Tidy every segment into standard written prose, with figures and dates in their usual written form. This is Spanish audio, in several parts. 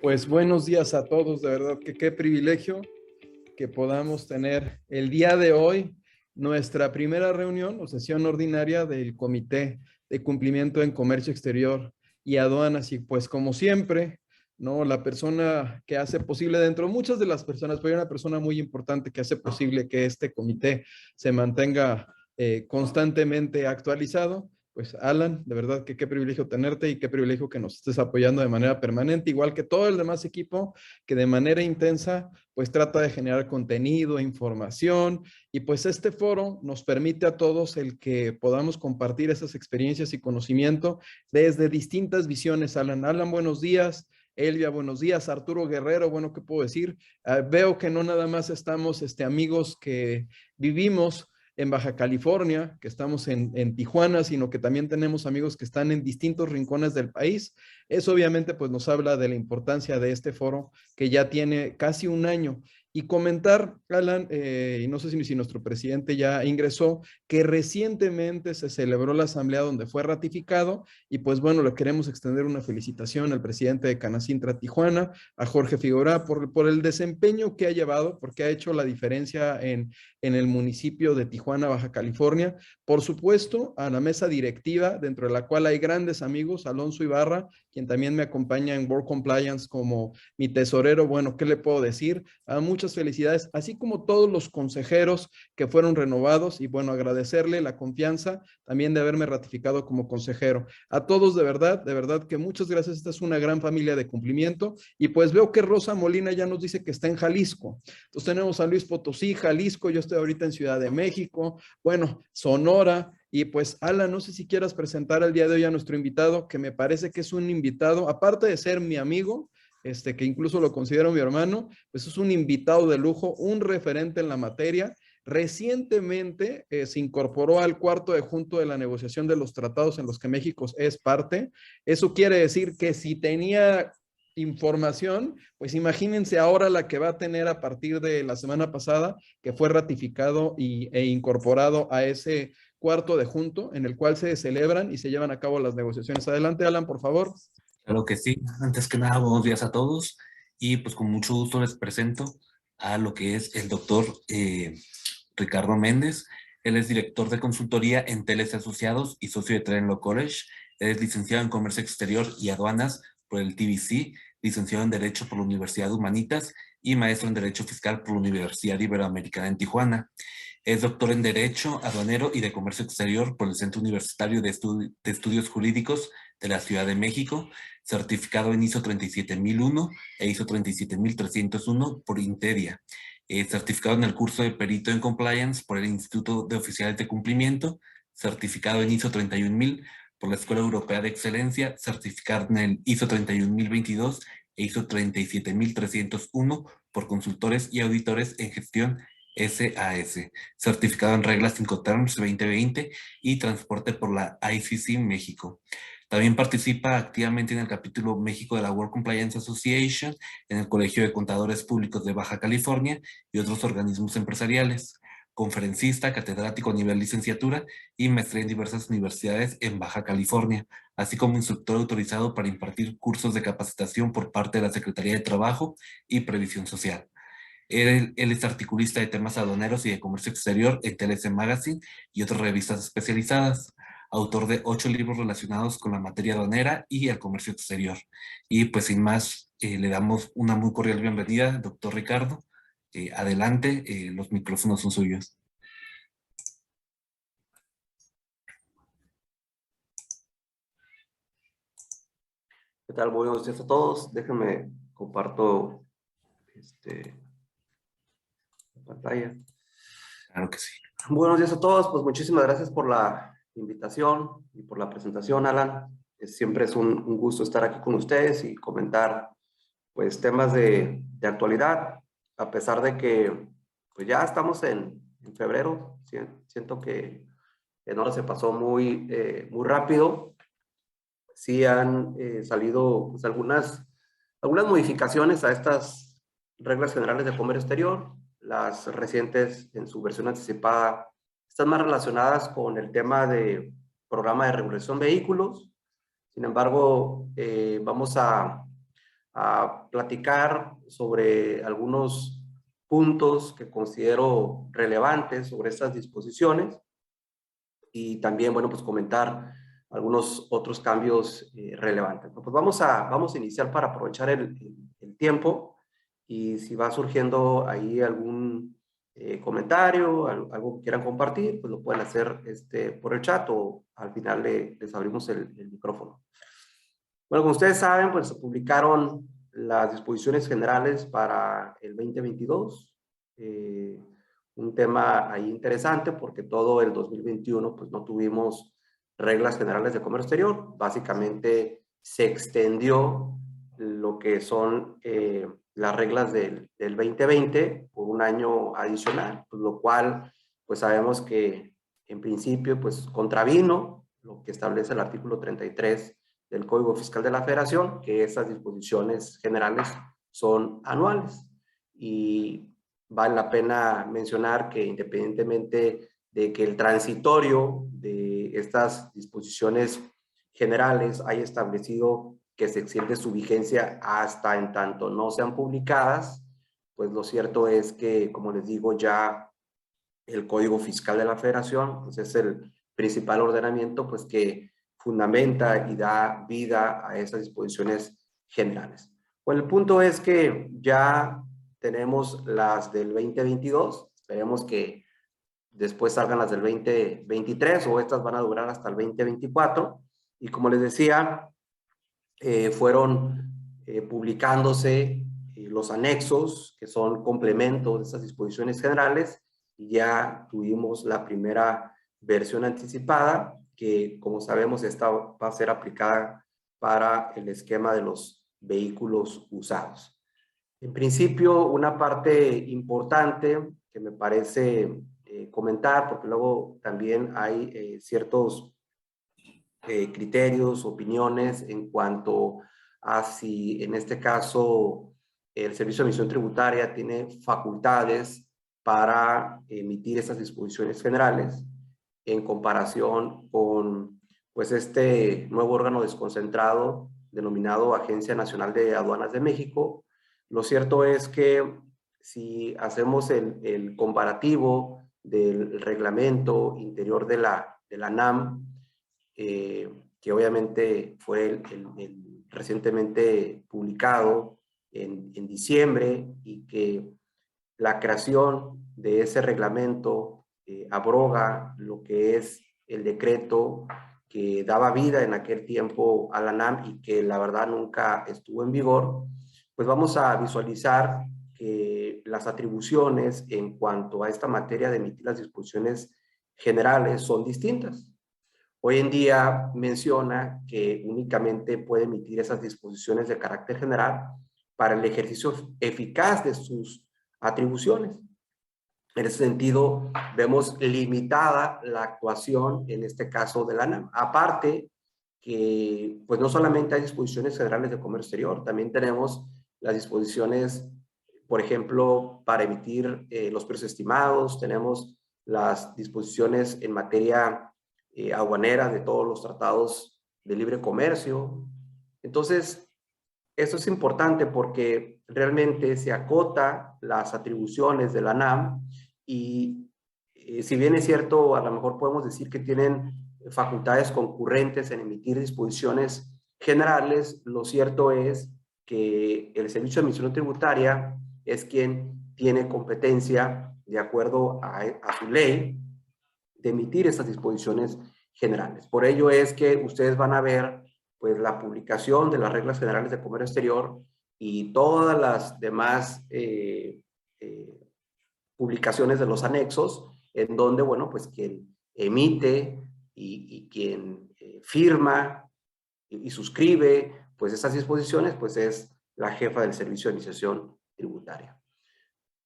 Pues buenos días a todos, de verdad que qué privilegio que podamos tener el día de hoy nuestra primera reunión o sesión ordinaria del Comité de Cumplimiento en Comercio Exterior y Aduanas. Y pues como siempre, ¿no? La persona que hace posible, dentro de muchas de las personas, pero hay una persona muy importante que hace posible que este comité se mantenga constantemente actualizado. Pues Alan, de verdad que qué privilegio tenerte y qué privilegio que nos estés apoyando de manera permanente, igual que todo el demás equipo que de manera intensa pues trata de generar contenido, información, y pues este foro nos permite a todos el que podamos compartir esas experiencias y conocimiento desde distintas visiones. Alan, buenos días. Elvia, buenos días. Arturo Guerrero, bueno, ¿qué puedo decir? Veo que no nada más estamos amigos que vivimos en Baja California, que estamos en Tijuana, sino que también tenemos amigos que están en distintos rincones del país. Eso obviamente pues nos habla de la importancia de este foro que ya tiene casi un año. Y comentar, Alan, y no sé si nuestro presidente ya ingresó, que recientemente se celebró la asamblea donde fue ratificado y pues bueno, le queremos extender una felicitación al presidente de Canacintra Tijuana, a Jorge Figueroa, por el desempeño que ha llevado, porque ha hecho la diferencia en el municipio de Tijuana, Baja California. Por supuesto, a la mesa directiva, dentro de la cual hay grandes amigos, Alonso Ibarra, quien también me acompaña en Work Compliance como mi tesorero. Bueno, ¿qué le puedo decir? Muchas felicidades, así como todos los consejeros que fueron renovados y bueno, agradecerle la confianza también de haberme ratificado como consejero. A todos de verdad que muchas gracias. Esta es una gran familia de cumplimiento y pues veo que Rosa Molina ya nos dice que está en Jalisco. Entonces tenemos San Luis Potosí, Jalisco, yo estoy ahorita en Ciudad de México, bueno, Sonora. Y pues, Alan, no sé si quieras presentar el día de hoy a nuestro invitado, que me parece que es un invitado, aparte de ser mi amigo, que incluso lo considero mi hermano, pues es un invitado de lujo, un referente en la materia. Recientemente se incorporó al cuarto de junto de la negociación de los tratados en los que México es parte. Eso quiere decir que si tenía información, pues imagínense ahora la que va a tener a partir de la semana pasada, que fue ratificado e incorporado a ese cuarto de junto en el cual se celebran y se llevan a cabo las negociaciones. Adelante, Alan, por favor. Claro que sí. Antes que nada, buenos días a todos y pues con mucho gusto les presento a lo que es el doctor Ricardo Méndez. Él es director de consultoría en Teles Asociados y socio de Trenlo College. Él es licenciado en Comercio Exterior y Aduanas por el TBC, licenciado en Derecho por la Universidad Humanitas y maestro en Derecho Fiscal por la Universidad Iberoamericana en Tijuana. Es doctor en Derecho Aduanero y de Comercio Exterior por el Centro Universitario de Estudios Jurídicos de la Ciudad de México, certificado en ISO 37001 e ISO 37301 por Intedia. Certificado en el curso de Perito en Compliance por el Instituto de Oficiales de Cumplimiento, certificado en ISO 31000 por la Escuela Europea de Excelencia, certificado en el ISO 31022 e ISO 37301 por consultores y auditores en gestión SAS, certificado en reglas Incoterms 2020 y transporte por la ICC México. También participa activamente en el capítulo México de la World Compliance Association, en el Colegio de Contadores Públicos de Baja California y otros organismos empresariales. Conferencista, catedrático a nivel licenciatura y maestría en diversas universidades en Baja California, así como instructor autorizado para impartir cursos de capacitación por parte de la Secretaría de Trabajo y Previsión Social. Él es articulista de temas aduaneros y de comercio exterior en TLC Magazine y otras revistas especializadas. Autor de 8 libros relacionados con la materia aduanera y el comercio exterior. Y pues sin más, le damos una muy cordial bienvenida, doctor Ricardo. Adelante, los micrófonos son suyos. ¿Qué tal? Buenos días a todos. Déjenme comparto la pantalla. Claro que sí. Buenos días a todos. Pues muchísimas gracias por la invitación y por la presentación, Alan. Siempre es un gusto estar aquí con ustedes y comentar pues temas de actualidad, a pesar de que pues ya estamos en febrero. Siento que el hora se pasó muy rápido. Sí han salido pues, algunas modificaciones a estas reglas generales de comercio exterior. Las recientes, en su versión anticipada, están más relacionadas con el tema de programa de regulación de vehículos. Sin embargo, vamos a a platicar sobre algunos puntos que considero relevantes sobre estas disposiciones y también, bueno, pues comentar algunos otros cambios relevantes. Pues vamos a iniciar para aprovechar el tiempo y si va surgiendo ahí algún comentario, algo que quieran compartir, pues lo pueden hacer por el chat o al final les abrimos el micrófono. Bueno, como ustedes saben, pues se publicaron las disposiciones generales para el 2022. Un tema ahí interesante porque todo el 2021 pues no tuvimos reglas generales de comercio exterior. Básicamente se extendió lo que son las reglas del 2020 por un año adicional, pues, lo cual pues sabemos que en principio pues contravino lo que establece el artículo 33 del Código Fiscal de la Federación, que esas disposiciones generales son anuales. Y vale la pena mencionar que independientemente de que el transitorio de estas disposiciones generales haya establecido que se extiende su vigencia hasta en tanto no sean publicadas, pues lo cierto es que, como les digo, ya el Código Fiscal de la Federación pues es el principal ordenamiento pues que fundamenta y da vida a esas disposiciones generales. Bueno, el punto es que ya tenemos las del 2022, esperemos que después salgan las del 2023 o estas van a durar hasta el 2024 y como les decía, fueron publicándose los anexos que son complementos de esas disposiciones generales y ya tuvimos la primera versión anticipada que, como sabemos, esta va a ser aplicada para el esquema de los vehículos usados. En principio, una parte importante que me parece comentar, porque luego también hay ciertos criterios, opiniones en cuanto a si en este caso el Servicio de Administración Tributaria tiene facultades para emitir esas disposiciones generales en comparación con pues este nuevo órgano desconcentrado denominado Agencia Nacional de Aduanas de México. Lo cierto es que si hacemos el comparativo del reglamento interior de la NAM, que obviamente fue el recientemente publicado en diciembre y que la creación de ese reglamento abroga lo que es el decreto que daba vida en aquel tiempo a la NAM y que la verdad nunca estuvo en vigor, pues vamos a visualizar que las atribuciones en cuanto a esta materia de emitir las disposiciones generales son distintas. Hoy en día menciona que únicamente puede emitir esas disposiciones de carácter general para el ejercicio eficaz de sus atribuciones. En ese sentido, vemos limitada la actuación, en este caso de la NAM. Aparte, que pues no solamente hay disposiciones generales de comercio exterior, también tenemos las disposiciones, por ejemplo, para emitir los precios estimados, tenemos las disposiciones en materia aduanera de todos los tratados de libre comercio. Entonces, eso es importante porque realmente se acota las atribuciones de la NAM y si bien es cierto, a lo mejor podemos decir que tienen facultades concurrentes en emitir disposiciones generales, lo cierto es que el Servicio de Administración Tributaria es quien tiene competencia, de acuerdo a su ley, de emitir esas disposiciones generales. Por ello es que ustedes van a ver pues la publicación de las reglas generales de comercio exterior y todas las demás publicaciones de los anexos, en donde, bueno, pues quien emite y quien firma y suscribe pues esas disposiciones, pues es la jefa del Servicio de Administración Tributaria.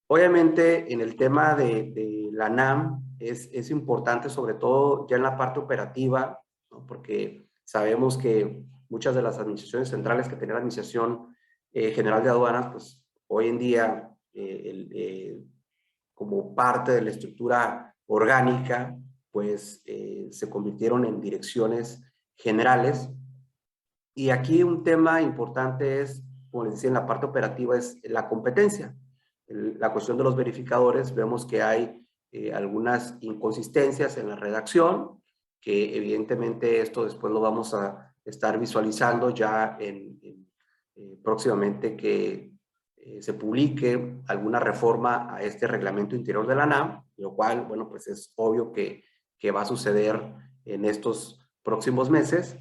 Obviamente, en el tema de la NAM es importante, sobre todo ya en la parte operativa, ¿no? Porque sabemos que muchas de las administraciones centrales que tenía la Administración General de Aduanas, pues hoy en día, como parte de la estructura orgánica, pues se convirtieron en direcciones generales. Y aquí un tema importante es como les decía, en la parte operativa es la competencia. La cuestión de los verificadores, vemos que hay algunas inconsistencias en la redacción, que evidentemente esto después lo vamos a estar visualizando ya próximamente que se publique alguna reforma a este reglamento interior de la NAM, lo cual, bueno, pues es obvio que va a suceder en estos próximos meses.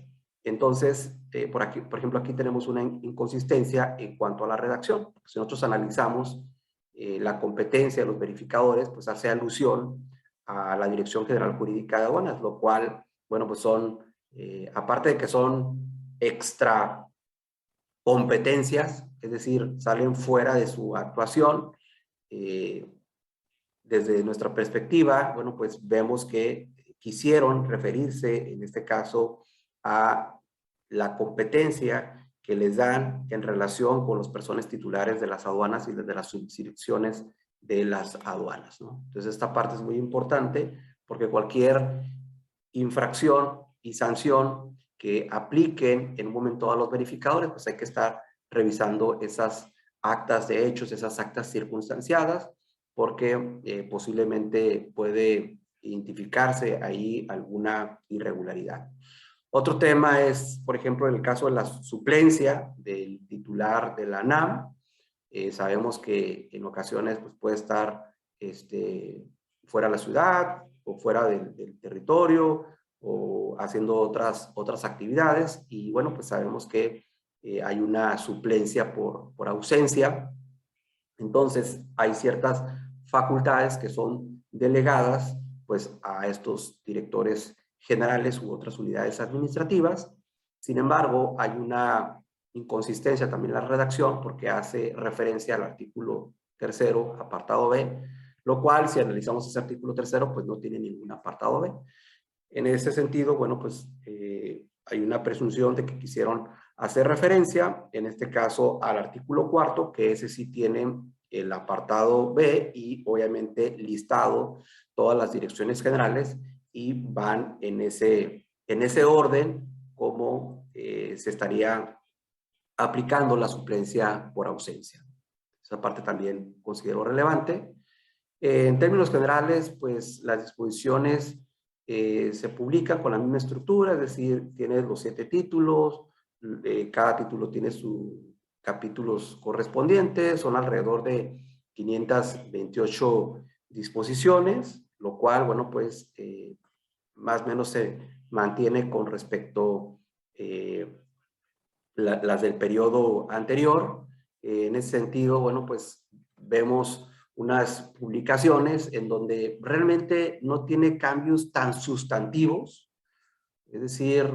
Entonces, por ejemplo, aquí tenemos una inconsistencia en cuanto a la redacción. Si nosotros analizamos la competencia de los verificadores, pues hace alusión a la Dirección General Jurídica de Aduanas, lo cual, bueno, pues son, aparte de que son extra competencias, es decir, salen fuera de su actuación, desde nuestra perspectiva, bueno, pues vemos que quisieron referirse, en este caso, a la competencia que les dan en relación con las personas titulares de las aduanas y de las subdirecciones de las aduanas, ¿no? Entonces, esta parte es muy importante porque cualquier infracción y sanción que apliquen en un momento a los verificadores, pues hay que estar revisando esas actas de hechos, esas actas circunstanciadas, porque posiblemente puede identificarse ahí alguna irregularidad. Otro tema es, por ejemplo, en el caso de la suplencia del titular de la NAM. Sabemos que en ocasiones pues, puede estar fuera de la ciudad o fuera del territorio o haciendo otras actividades, y bueno, pues sabemos que hay una suplencia por ausencia. Entonces hay ciertas facultades que son delegadas pues a estos directores generales u otras unidades administrativas. Sin embargo, hay una inconsistencia también en la redacción porque hace referencia al artículo 3º, apartado B, lo cual, si analizamos ese artículo 3º, pues no tiene ningún apartado B. En ese sentido, bueno, pues hay una presunción de que quisieron hacer referencia, en este caso, al artículo 4º, que ese sí tiene el apartado B y obviamente listado todas las direcciones generales y van en ese orden como se estaría aplicando la suplencia por ausencia. Esa parte también considero relevante. En términos generales, pues las disposiciones se publican con la misma estructura, es decir, tiene los 7 títulos, cada título tiene sus capítulos correspondientes, son alrededor de 528 disposiciones, lo cual, bueno, pues más o menos se mantiene con respecto las del periodo anterior. En ese sentido, bueno, pues vemos unas publicaciones en donde realmente no tiene cambios tan sustantivos, es decir,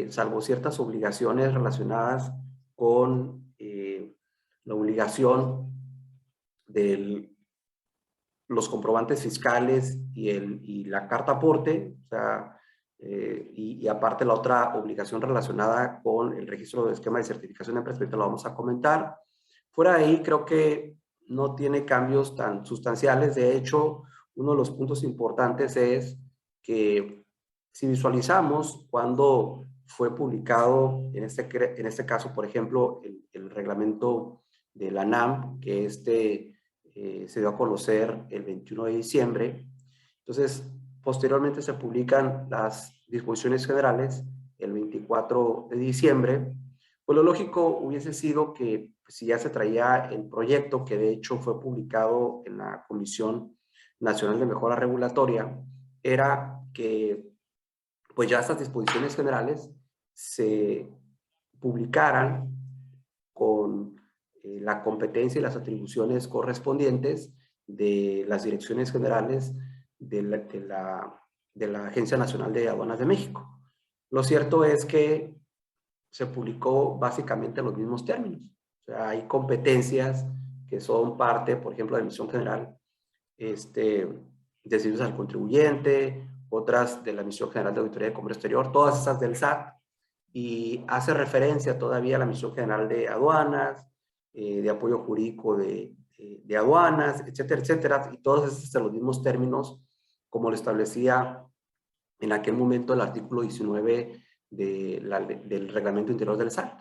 salvo ciertas obligaciones relacionadas con la obligación de los comprobantes fiscales y la carta aporte, o sea, y aparte la otra obligación relacionada con el registro de esquema de certificación de empresas, ahorita lo vamos a comentar. Fuera de ahí, creo que no tiene cambios tan sustanciales. De hecho, uno de los puntos importantes es que si visualizamos cuando fue publicado, en este caso, por ejemplo, el reglamento de la NAM, que se dio a conocer el 21 de diciembre. Entonces, posteriormente se publican las disposiciones generales el 24 de diciembre. Pues lo lógico hubiese sido que si ya se traía el proyecto, que de hecho fue publicado en la Comisión Nacional de Mejora Regulatoria, era que pues ya estas disposiciones generales se publicaran con la competencia y las atribuciones correspondientes de las direcciones generales de la Agencia Nacional de Aduanas de México. Lo cierto es que se publicó básicamente en los mismos términos. O sea, hay competencias que son parte, por ejemplo, de la Administración General de Servicios al Contribuyente, otras de la Administración General de Auditoría de Comercio Exterior, todas esas del SAT, y hace referencia todavía a la Administración General de Aduanas, de apoyo jurídico de aduanas, etcétera, etcétera, y todos esos en los mismos términos como lo establecía en aquel momento el artículo 19 del reglamento interior del SAT.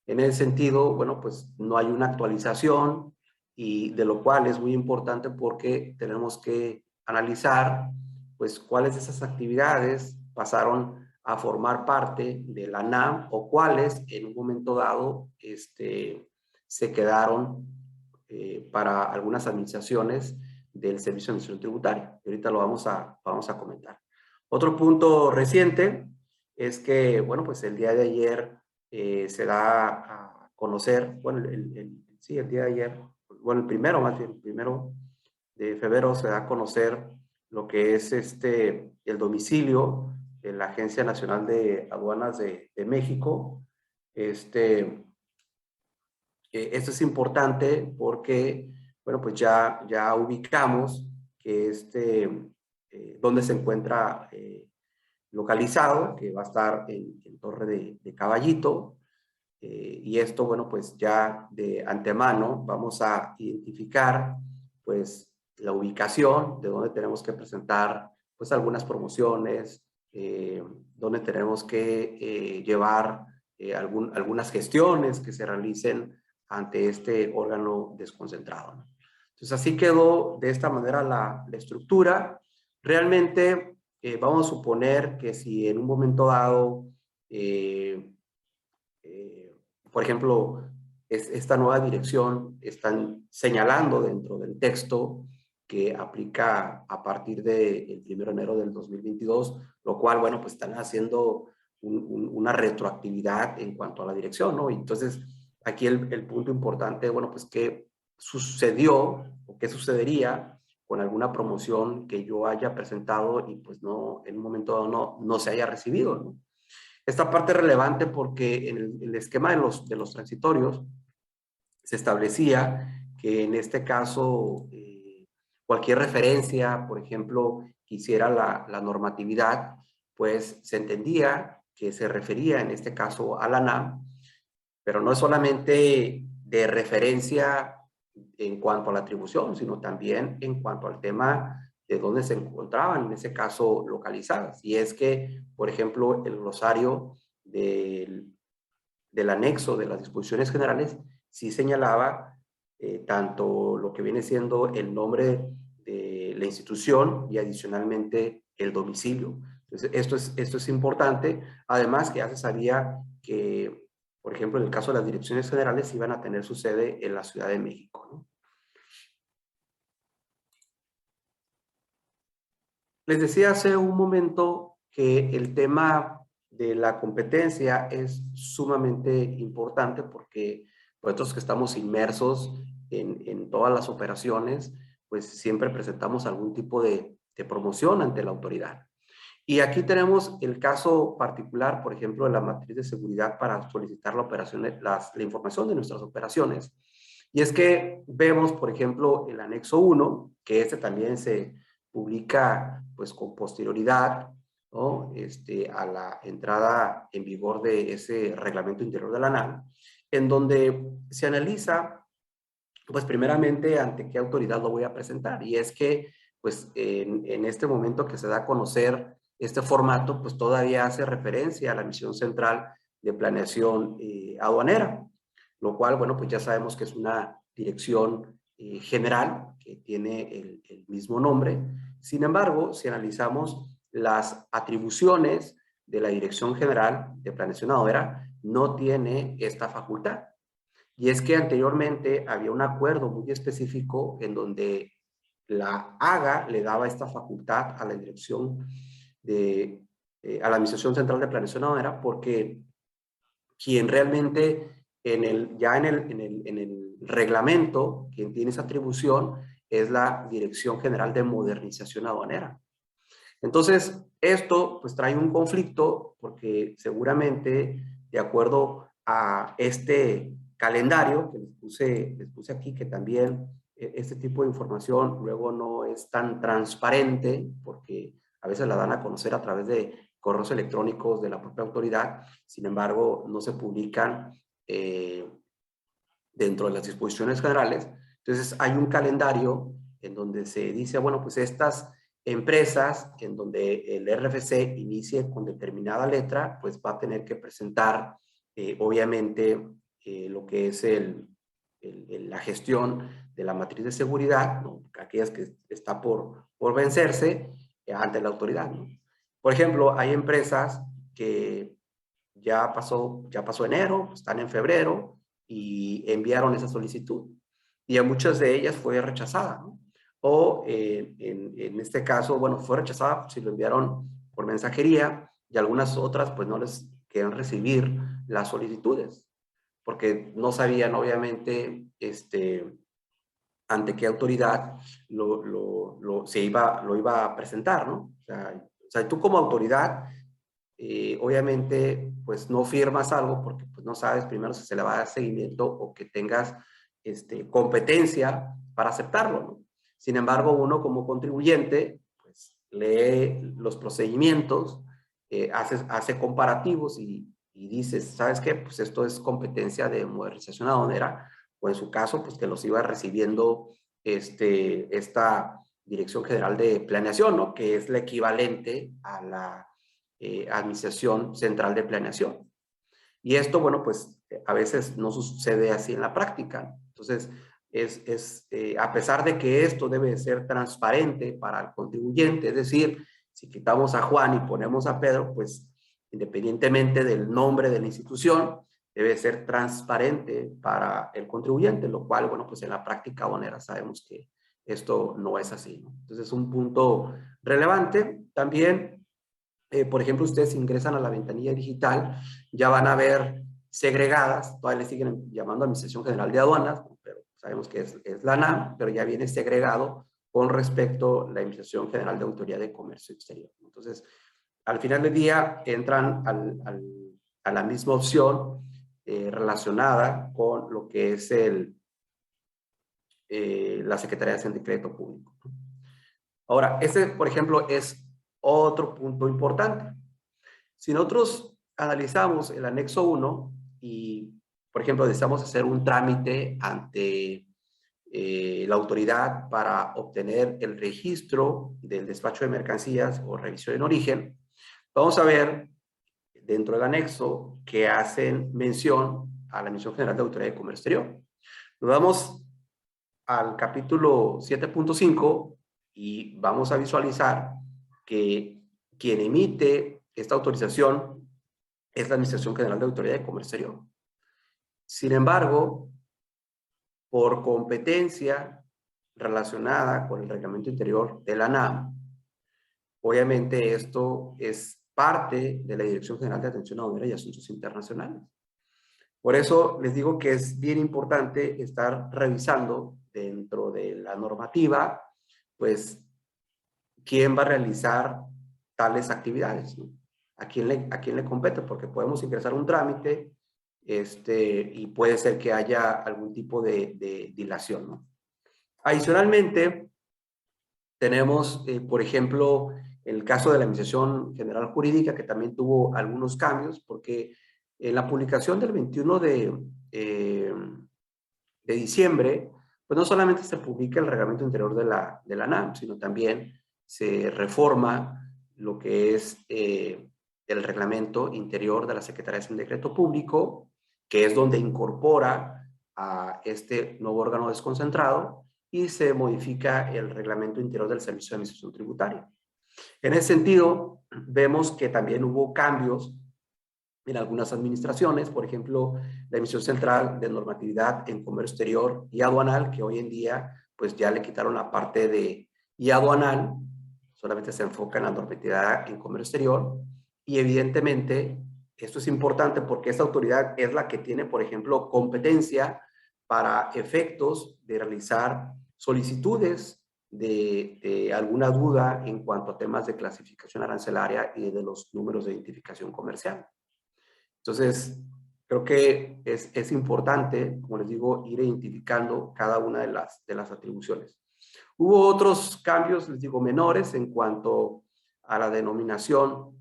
En ese sentido, bueno, pues no hay una actualización y de lo cual es muy importante porque tenemos que analizar pues cuáles de esas actividades pasaron a formar parte de la NAM o cuáles en un momento dado se quedaron para algunas administraciones del Servicio de Administración Tributaria. Y ahorita lo vamos a comentar. Otro punto reciente es que, bueno, pues el día de ayer se da a conocer, bueno, sí, el día de ayer, bueno, el primero más bien, el 1 de febrero se da a conocer lo que es el domicilio de la Agencia Nacional de Aduanas de México. Esto es importante porque, bueno, pues ya ubicamos que dónde se encuentra localizado, que va a estar en Torre de Caballito. Y esto, bueno, pues ya de antemano vamos a identificar, pues, la ubicación de donde tenemos que presentar, pues, algunas promociones, donde tenemos que llevar algunas gestiones que se realicen ante este órgano desconcentrado, ¿no? Entonces, así quedó de esta manera la estructura. Realmente, vamos a suponer que si en un momento dado, por ejemplo, esta nueva dirección están señalando dentro del texto que aplica a partir del 1 de enero del 2022, lo cual, bueno, pues están haciendo una retroactividad en cuanto a la dirección, ¿no? Y entonces, aquí el punto importante, bueno, pues qué sucedió o qué sucedería con alguna promoción que yo haya presentado y pues no, en un momento dado no se haya recibido, ¿no? Esta parte es relevante porque en el esquema de los transitorios se establecía que en este caso cualquier referencia, por ejemplo, que hiciera la normatividad, pues se entendía que se refería en este caso a la NAM, pero no es solamente de referencia en cuanto a la atribución, sino también en cuanto al tema de dónde se encontraban, en ese caso, localizadas. Y es que, por ejemplo, el glosario del anexo de las disposiciones generales sí señalaba tanto lo que viene siendo el nombre de la institución y adicionalmente el domicilio. Entonces, esto es importante. Además, que ya se sabía que, por ejemplo, en el caso de las direcciones generales, iban a tener su sede en la Ciudad de México, ¿no? Les decía hace un momento que el tema de la competencia es sumamente importante porque nosotros que estamos inmersos en todas las operaciones, pues siempre presentamos algún tipo de promoción ante la autoridad. Y aquí tenemos el caso particular, por ejemplo, de la matriz de seguridad para solicitar la información de nuestras operaciones. Y es que vemos, por ejemplo, el anexo 1, que también se publica pues con posterioridad, ¿no? A la entrada en vigor de ese reglamento interior de la NAM, en donde se analiza, pues primeramente, ante qué autoridad lo voy a presentar. Y es que, pues en este momento que se da a conocer este formato, pues todavía hace referencia a la Misión Central de Planeación Aduanera, lo cual, bueno, pues ya sabemos que es una dirección general que tiene el mismo nombre. Sin embargo, si analizamos las atribuciones de la Dirección General de Planeación Aduanera, no tiene esta facultad. Y es que anteriormente había un acuerdo muy específico en donde la AGA le daba esta facultad a la dirección a la Administración Central de Planeación Aduanera, porque quien realmente ya en el reglamento, quien tiene esa atribución es la Dirección General de Modernización Aduanera. Entonces, esto pues trae un conflicto porque seguramente, de acuerdo a este calendario que les puse aquí, que también este tipo de información luego no es tan transparente porque a veces la dan a conocer a través de correos electrónicos de la propia autoridad, sin embargo, no se publican dentro de las disposiciones generales. Entonces, hay un calendario en donde se dice, bueno, pues estas empresas en donde el RFC inicie con determinada letra, pues va a tener que presentar, obviamente, lo que es la gestión de la matriz de seguridad, ¿no? Aquellas que está por vencerse ante la autoridad, ¿no? Por ejemplo, hay empresas que ya pasó enero, están en febrero y enviaron esa solicitud. Y a muchas de ellas fue rechazada, ¿no? O en este caso, bueno, fue rechazada si lo enviaron por mensajería y algunas otras pues no les quieren recibir las solicitudes porque no sabían obviamente ante qué autoridad lo iba a presentar, ¿no? O sea, tú como autoridad obviamente pues no firmas algo porque pues no sabes primero si se le va a dar seguimiento o que tengas competencia para aceptarlo, ¿no? Sin embargo, uno como contribuyente pues lee los procedimientos, hace comparativos y dices, ¿sabes qué? Pues esto es competencia de modernización aduanera o en su caso pues que los iba recibiendo esta Dirección General de Planeación, ¿no? Que es la equivalente a la Administración Central de Planeación. Y esto, bueno, pues a veces no sucede así en la práctica. Entonces, a pesar de que esto debe ser transparente para el contribuyente, es decir, si quitamos a Juan y ponemos a Pedro, pues independientemente del nombre de la institución, debe ser transparente para el contribuyente, lo cual, bueno, pues en la práctica aduanera sabemos que esto no es así, ¿no? Entonces, es un punto relevante. También, por ejemplo, ustedes ingresan a la ventanilla digital, ya van a ver segregadas, todavía le siguen llamando Administración General de Aduanas, pero sabemos que es la ANAM, pero ya viene segregado con respecto a la Administración General de Autoridad de Comercio Exterior. Entonces, al final del día entran a la misma opción relacionada con lo que es la Secretaría de Hacienda y Crédito Público. Ahora, por ejemplo, es otro punto importante. Si nosotros analizamos el anexo 1 y, por ejemplo, deseamos hacer un trámite ante la autoridad para obtener el registro del despacho de mercancías o revisión en origen, vamos a ver dentro del anexo que hacen mención a la Administración General de Autoridad de Comercio Exterior. Nos vamos al capítulo 7.5 y vamos a visualizar que quien emite esta autorización es la Administración General de Autoridad de Comercio Exterior. Sin embargo, por competencia relacionada con el reglamento interior de la ANAM, obviamente esto es parte de la Dirección General de Atención Aduanera y Asuntos Internacionales. Por eso les digo que es bien importante estar revisando dentro de la normativa, pues, quién va a realizar tales actividades, ¿no? ¿A quién le compete? Porque podemos ingresar un trámite y puede ser que haya algún tipo de dilación, ¿no? Adicionalmente, tenemos, por ejemplo, el caso de la Administración General Jurídica, que también tuvo algunos cambios, porque en la publicación del 21 de diciembre, pues no solamente se publica el reglamento interior de la ANAM, sino también se reforma lo que es el reglamento interior de la Secretaría de Hacienda y Crédito Público, que es donde incorpora a este nuevo órgano desconcentrado, y se modifica el reglamento interior del Servicio de Administración Tributaria. En ese sentido, vemos que también hubo cambios en algunas administraciones, por ejemplo, la Administración Central de Normatividad en Comercio Exterior y Aduanal, que hoy en día pues ya le quitaron la parte de y aduanal, solamente se enfoca en la normatividad en comercio exterior, y evidentemente esto es importante porque esta autoridad es la que tiene, por ejemplo, competencia para efectos de realizar solicitudes de alguna duda en cuanto a temas de clasificación arancelaria y de los números de identificación comercial. Entonces, creo que es importante, como les digo, ir identificando cada una de las atribuciones. Hubo otros cambios, les digo, menores en cuanto a la denominación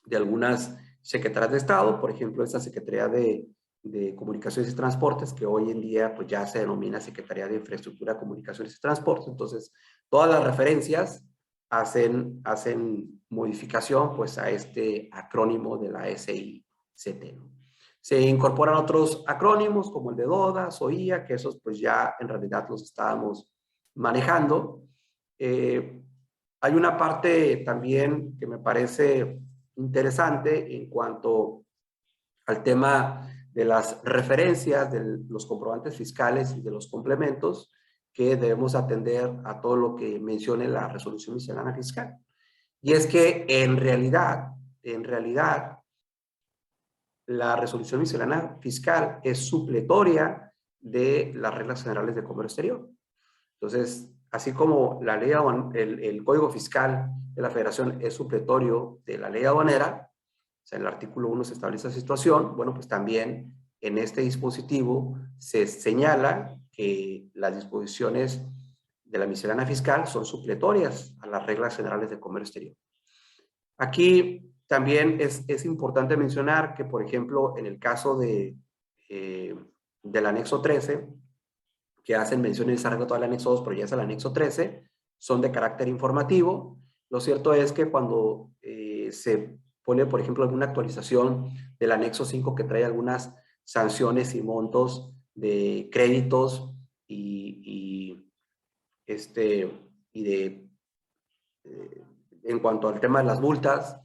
de algunas secretarías de Estado, por ejemplo, esta Secretaría de Comunicaciones y Transportes, que hoy en día pues ya se denomina Secretaría de Infraestructura, Comunicaciones y Transportes. Entonces, todas las referencias hacen modificación pues a este acrónimo de la SICT, ¿no? Se incorporan otros acrónimos como el de DODA, SOIA, que esos pues ya en realidad los estábamos manejando. Hay una parte también que me parece interesante en cuanto al tema de las referencias de los comprobantes fiscales y de los complementos, que debemos atender a todo lo que mencione la resolución miscelánea fiscal. Y es que en realidad, la resolución miscelánea fiscal es supletoria de las reglas generales de comercio exterior. Entonces, así como la ley, el Código Fiscal de la Federación es supletorio de la ley aduanera, o sea, en el artículo 1 se establece esa situación, bueno, pues también en este dispositivo se señala que las disposiciones de la miscelánea fiscal son supletorias a las reglas generales de comercio exterior. Aquí también es importante mencionar que, por ejemplo, en el caso del anexo 13, que hacen mención necesariamente todo el anexo 2, pero ya es el anexo 13, son de carácter informativo. Lo cierto es que cuando se pone, por ejemplo, alguna actualización del anexo 5 que trae algunas sanciones y montos de créditos en cuanto al tema de las multas,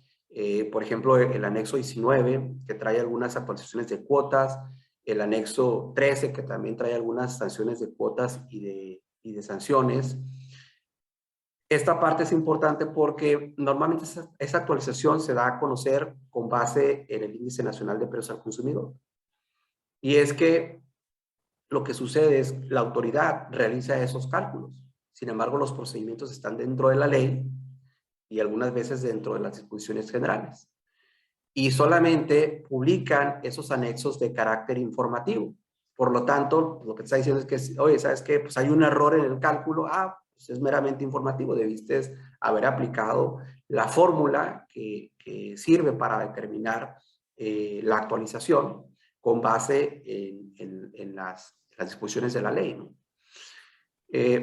por ejemplo, el anexo 19, que trae algunas actualizaciones de cuotas, el anexo 13, que también trae algunas sanciones de cuotas y de sanciones. Esta parte es importante porque normalmente esa actualización se da a conocer con base en el Índice Nacional de Precios al Consumidor. Y es que lo que sucede es que la autoridad realiza esos cálculos. Sin embargo, los procedimientos están dentro de la ley y algunas veces dentro de las disposiciones generales. Y solamente publican esos anexos de carácter informativo. Por lo tanto, lo que te está diciendo es que, oye, ¿sabes qué? Pues hay un error en el cálculo. Pues es meramente informativo. Debiste haber aplicado la fórmula que sirve para determinar la actualización con base en las disposiciones de la ley, ¿no?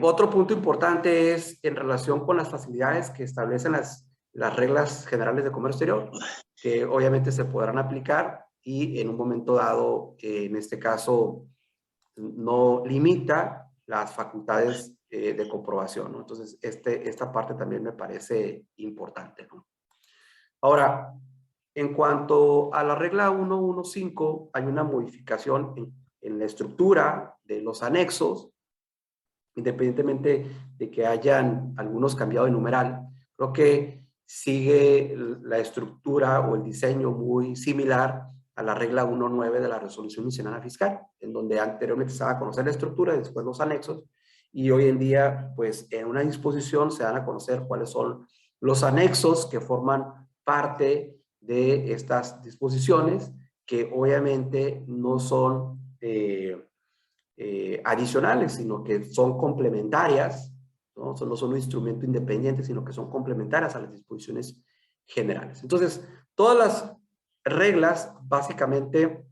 Otro punto importante es en relación con las facilidades que establecen las reglas generales de comercio exterior, que obviamente se podrán aplicar y en un momento dado, en este caso, no limita las facultades de comprobación, ¿no? Entonces, esta parte también me parece importante, ¿no? Ahora, en cuanto a la regla 115, hay una modificación en la estructura de los anexos, independientemente de que hayan algunos cambiado de numeral. Creo que sigue la estructura o el diseño muy similar a la regla 1.9 de la resolución miscelánea fiscal, en donde anteriormente se daba a conocer la estructura y después los anexos, y hoy en día, pues en una disposición se dan a conocer cuáles son los anexos que forman parte de estas disposiciones, que obviamente no son adicionales, sino que son complementarias, ¿no? No son un instrumento independiente, sino que son complementarias a las disposiciones generales. Entonces, todas las reglas, básicamente,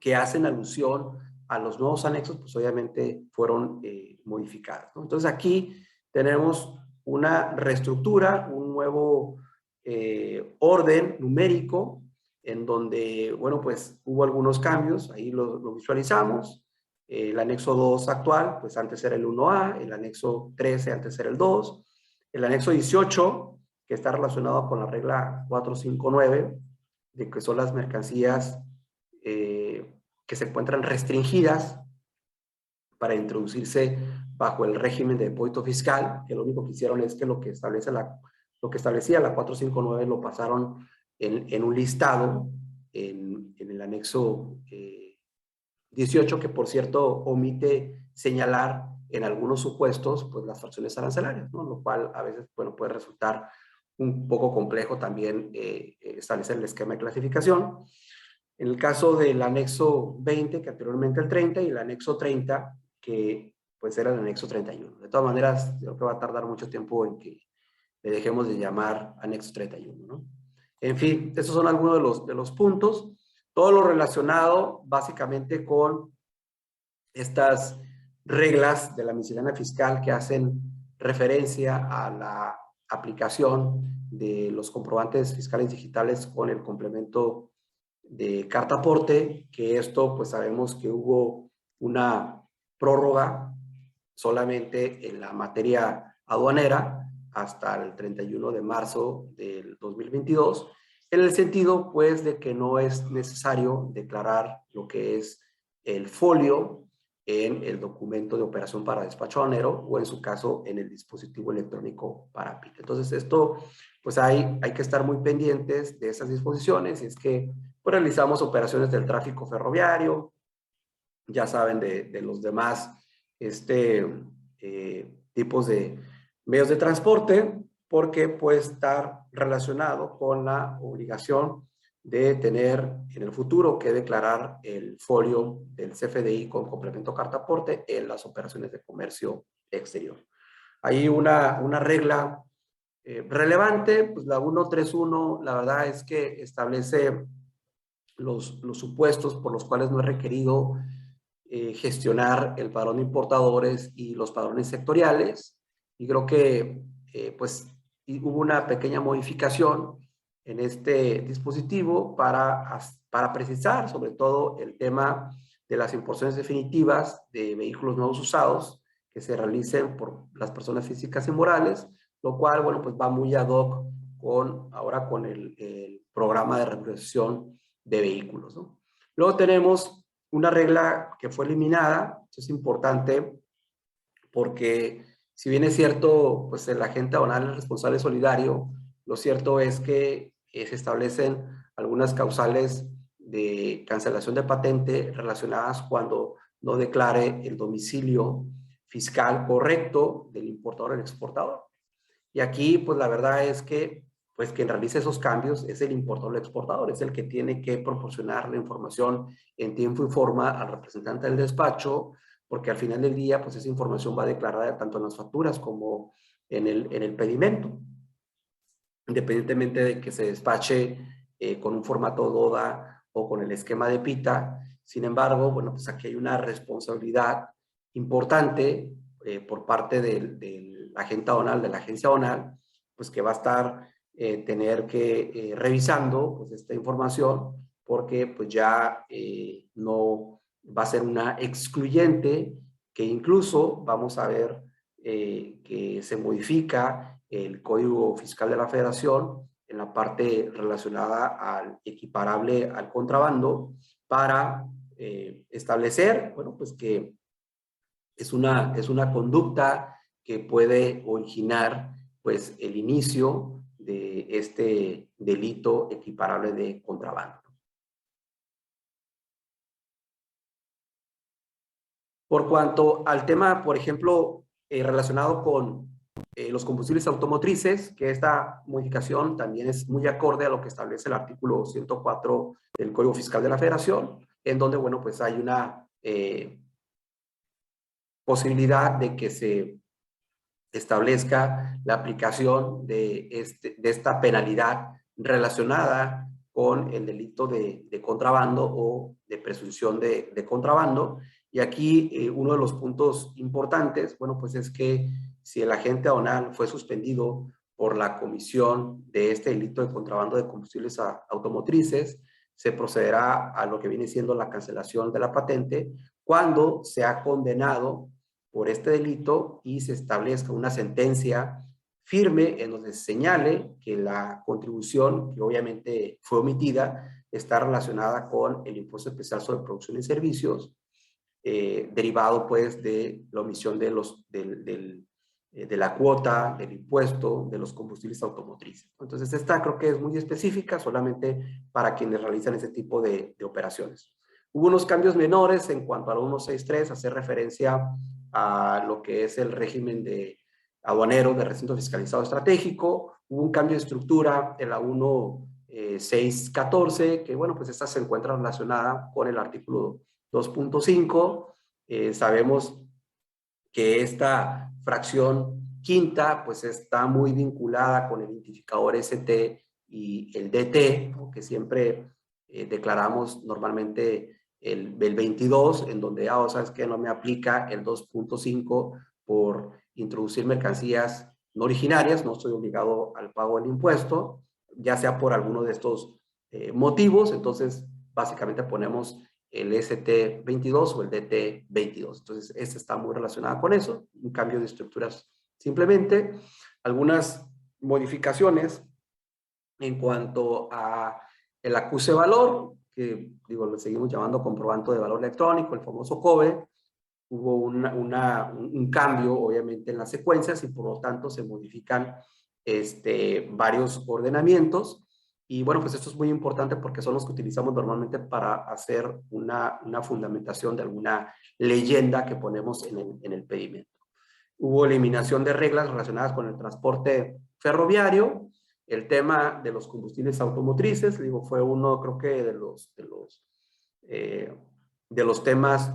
que hacen alusión a los nuevos anexos, pues obviamente fueron modificadas, ¿no? Entonces, aquí tenemos una reestructura, un nuevo orden numérico, en donde, bueno, pues hubo algunos cambios, ahí lo visualizamos. El anexo 2 actual, pues antes era el 1A, el anexo 13 antes era el 2, el anexo 18, que está relacionado con la regla 459, de que son las mercancías que se encuentran restringidas para introducirse bajo el régimen de depósito fiscal, que lo único que hicieron es que lo que establecía la 459 lo pasaron en un listado en el anexo 18, que por cierto omite señalar en algunos supuestos pues las fracciones arancelarias, ¿no? Lo cual a veces, bueno, puede resultar un poco complejo también establecer el esquema de clasificación. En el caso del anexo 20, que anteriormente el 30, y el anexo 30, que pues era el anexo 31. De todas maneras, creo que va a tardar mucho tiempo en que le dejemos de llamar anexo 31, ¿no? En fin, esos son algunos de los puntos. Todo lo relacionado básicamente con estas reglas de la miscelánea fiscal que hacen referencia a la aplicación de los comprobantes fiscales digitales con el complemento de carta aporte, que esto pues sabemos que hubo una prórroga solamente en la materia aduanera hasta el 31 de marzo del 2022, en el sentido pues de que no es necesario declarar lo que es el folio en el documento de operación para despacho aduanero o en su caso en el dispositivo electrónico para PIT. Entonces esto pues hay que estar muy pendientes de esas disposiciones. Es que pues, realizamos operaciones del tráfico ferroviario, ya saben de los demás tipos de medios de transporte, porque puede estar relacionado con la obligación de tener en el futuro que declarar el folio del CFDI con complemento carta aporte en las operaciones de comercio exterior. Hay una regla relevante, pues la 131, la verdad es que establece los supuestos por los cuales no es requerido gestionar el padrón de importadores y los padrones sectoriales, y creo que pues hubo una pequeña modificación en este dispositivo para precisar sobre todo el tema de las importaciones definitivas de vehículos nuevos usados que se realicen por las personas físicas y morales, lo cual, bueno, pues va muy ad hoc ahora con el programa de regulación de vehículos, ¿no? Luego tenemos una regla que fue eliminada. Esto es importante porque si bien es cierto, pues el agente aduanal es responsable solidario, lo cierto es que se establecen algunas causales de cancelación de patente relacionadas cuando no declare el domicilio fiscal correcto del importador o el exportador. Y aquí, pues la verdad es que pues quien realice esos cambios es el importador o el exportador, es el que tiene que proporcionar la información en tiempo y forma al representante del despacho, porque al final del día, pues esa información va declarada tanto en las facturas como en el pedimento, independientemente de que se despache con un formato DODA o con el esquema de PITA. Sin embargo, bueno, pues aquí hay una responsabilidad importante por parte del agente aduanal, de la agencia aduanal, pues que va a estar tener que revisando pues esta información, porque pues ya no va a ser una excluyente, que incluso vamos a ver que se modifica el Código Fiscal de la Federación en la parte relacionada al equiparable al contrabando para establecer, bueno, pues que es una conducta que puede originar pues el inicio de este delito equiparable de contrabando. Por cuanto al tema, por ejemplo, relacionado con los combustibles automotrices, que esta modificación también es muy acorde a lo que establece el artículo 104 del Código Fiscal de la Federación, en donde, bueno, pues hay una posibilidad de que se establezca la aplicación de esta penalidad relacionada con el delito de contrabando o de presunción de contrabando. Y aquí uno de los puntos importantes, bueno, pues es que si el agente aduanal fue suspendido por la comisión de este delito de contrabando de combustibles automotrices, se procederá a lo que viene siendo la cancelación de la patente cuando se ha condenado por este delito y se establezca una sentencia firme en donde se señale que la contribución, que obviamente fue omitida, está relacionada con el impuesto especial sobre producción y servicios, derivado pues de la omisión de la cuota, del impuesto, de los combustibles automotrices. Entonces esta creo que es muy específica, solamente para quienes realizan ese tipo de operaciones. Hubo unos cambios menores en cuanto a la 163, hacer referencia a lo que es el régimen de aduanero de recinto fiscalizado estratégico. Hubo un cambio de estructura en la 1614, que bueno, pues esta se encuentra relacionada con el artículo 2.5. Sabemos que esta fracción quinta pues está muy vinculada con el identificador ST y el DT, ¿no? Que siempre declaramos normalmente el 22, en donde, sabes que no me aplica el 2.5 por introducir mercancías no originarias, no estoy obligado al pago del impuesto, ya sea por alguno de estos motivos. Entonces básicamente ponemos el ST22 o el DT22. Entonces, esta está muy relacionada con eso, un cambio de estructuras simplemente, algunas modificaciones en cuanto a el acuse de valor, que digo, lo seguimos llamando comprobante de valor electrónico, el famoso COBE. Hubo un cambio, obviamente, en las secuencias y por lo tanto se modifican varios ordenamientos. Y bueno, pues esto es muy importante porque son los que utilizamos normalmente para hacer una fundamentación de alguna leyenda que ponemos en el pedimento. Hubo eliminación de reglas relacionadas con el transporte ferroviario, el tema de los combustibles automotrices, digo, fue uno, creo que de los temas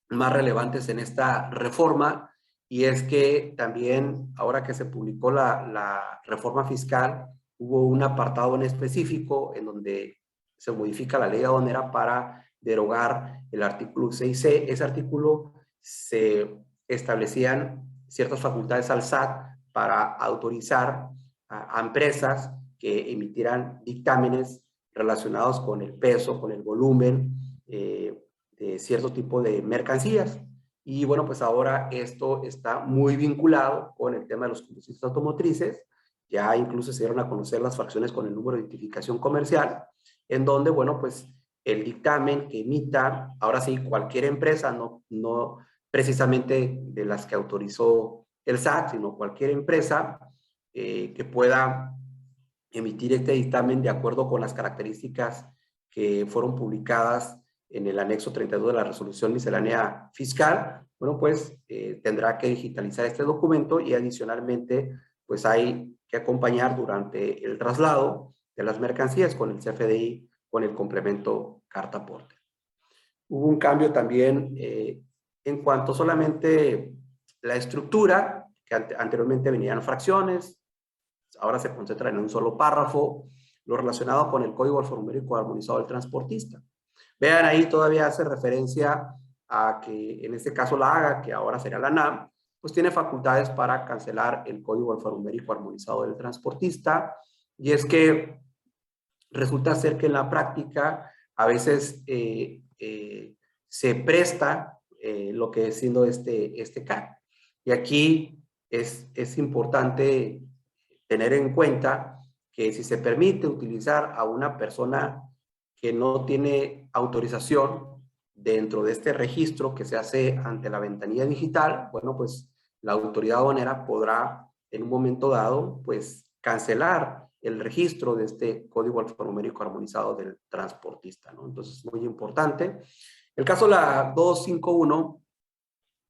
más relevantes en esta reforma, y es que también, ahora que se publicó la reforma fiscal, hubo un apartado en específico en donde se modifica la ley aduanera para derogar el artículo 6C. Ese artículo se establecían ciertas facultades al SAT para autorizar a empresas que emitieran dictámenes relacionados con el peso, con el volumen de cierto tipo de mercancías. Y bueno, pues ahora esto está muy vinculado con el tema de los combustibles automotrices. Ya incluso se dieron a conocer las fracciones con el número de identificación comercial, en donde, bueno, pues el dictamen que emita, ahora sí, cualquier empresa, no precisamente de las que autorizó el SAT, sino cualquier empresa que pueda emitir este dictamen de acuerdo con las características que fueron publicadas en el anexo 32 de la resolución miscelánea fiscal, bueno, pues tendrá que digitalizar este documento y adicionalmente, pues hay que acompañar durante el traslado de las mercancías con el CFDI, con el complemento carta aporte. Hubo un cambio también en cuanto solamente la estructura, que anteriormente venían fracciones, ahora se concentra en un solo párrafo, lo relacionado con el código alfanumérico armonizado del transportista. Vean, ahí todavía hace referencia a que en este caso la AGA, que ahora será la NAM, pues tiene facultades para cancelar el código alfanumérico armonizado del transportista. Y es que resulta ser que en la práctica a veces se presta lo que es siendo este CAC. Y aquí es importante tener en cuenta que si se permite utilizar a una persona que no tiene autorización dentro de este registro que se hace ante la ventanilla digital, bueno, pues la autoridad aduanera podrá en un momento dado, pues cancelar el registro de este código alfanumérico armonizado del transportista, ¿no? Entonces, muy importante. El caso de la 251,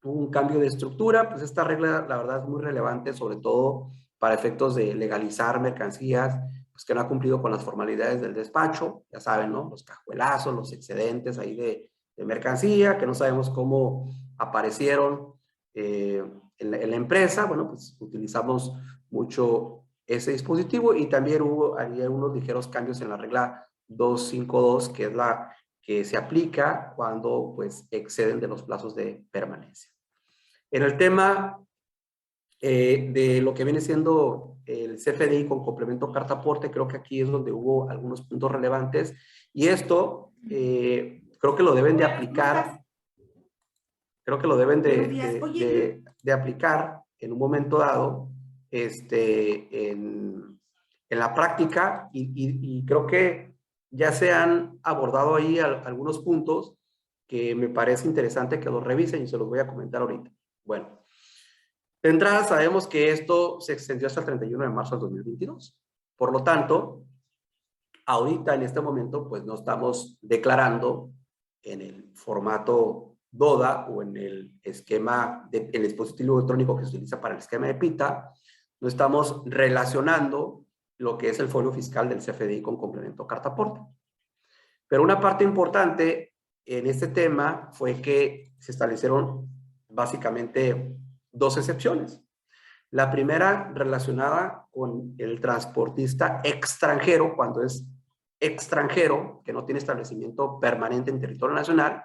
hubo un cambio de estructura, pues esta regla, la verdad, es muy relevante, sobre todo para efectos de legalizar mercancías pues, que no ha cumplido con las formalidades del despacho, ya saben, ¿no? Los cajuelazos, los excedentes ahí de mercancía, que no sabemos cómo aparecieron en la empresa. Bueno, pues utilizamos mucho ese dispositivo y también hubo unos ligeros cambios en la regla 252, que es la que se aplica cuando pues exceden de los plazos de permanencia. En el tema de lo que viene siendo el CFDI con complemento carta aporte, creo que aquí es donde hubo algunos puntos relevantes y esto creo que lo deben de aplicar, de aplicar en un momento dado en la práctica y creo que ya se han abordado ahí algunos puntos que me parece interesante que los revisen y se los voy a comentar ahorita. Bueno, de entrada sabemos que esto se extendió hasta el 31 de marzo del 2022. Por lo tanto, ahorita en este momento pues no estamos declarando en el formato DODA o en el esquema, el dispositivo electrónico que se utiliza para el esquema de PITA, no estamos relacionando lo que es el folio fiscal del CFDI con complemento carta aporte. Pero una parte importante en este tema fue que se establecieron básicamente dos excepciones. La primera relacionada con el transportista extranjero, cuando es extranjero, que no tiene establecimiento permanente en territorio nacional,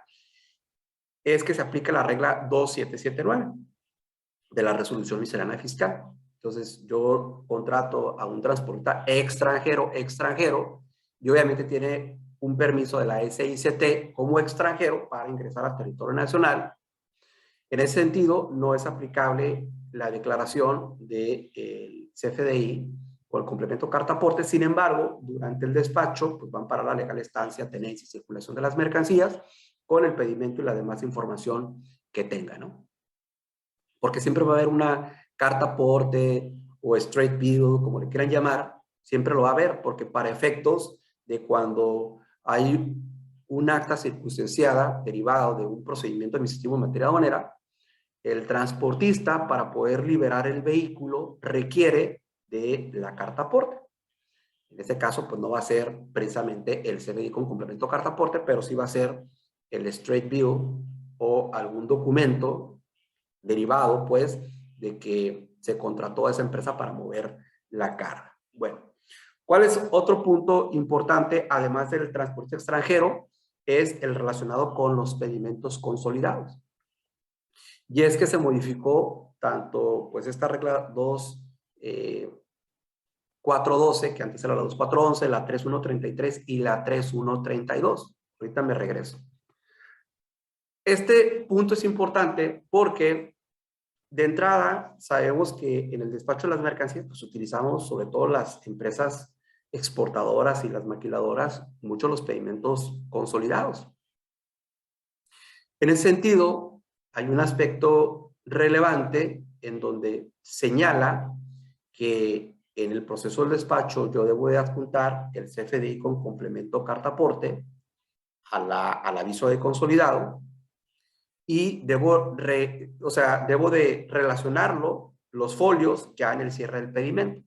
es que se aplica la regla 2779 de la resolución miscelánea fiscal. Entonces, yo contrato a un transportista extranjero, y obviamente tiene un permiso de la SICT como extranjero para ingresar al territorio nacional. En ese sentido, no es aplicable la declaración del CFDI o el complemento carta aporte. Sin embargo, durante el despacho, pues van para la legal estancia, tenencia y circulación de las mercancías con el pedimento y la demás información que tenga, ¿no? Porque siempre va a haber una carta aporte o straight bill, como le quieran llamar, siempre lo va a haber, porque para efectos de cuando hay un acta circunstanciada derivado de un procedimiento administrativo en materia aduanera, el transportista, para poder liberar el vehículo, requiere de la carta aporte. En este caso, pues no va a ser precisamente el CFDI con complemento carta aporte, pero sí va a ser el straight bill o algún documento derivado, pues, de que se contrató a esa empresa para mover la carga. Bueno, ¿cuál es otro punto importante, además del transporte extranjero? Es el relacionado con los pedimentos consolidados. Y es que se modificó tanto, pues, esta regla 412, que antes era la 2411, la 3133 y la 3132. Ahorita me regreso. Este punto es importante porque, de entrada, sabemos que en el despacho de las mercancías, pues utilizamos, sobre todo las empresas exportadoras y las maquiladoras, mucho los pedimentos consolidados. En ese sentido, hay un aspecto relevante en donde señala que en el proceso del despacho yo debo de adjuntar el CFDI con complemento carta aporte al aviso de consolidado y debo de relacionarlo, los folios, ya en el cierre del pedimento.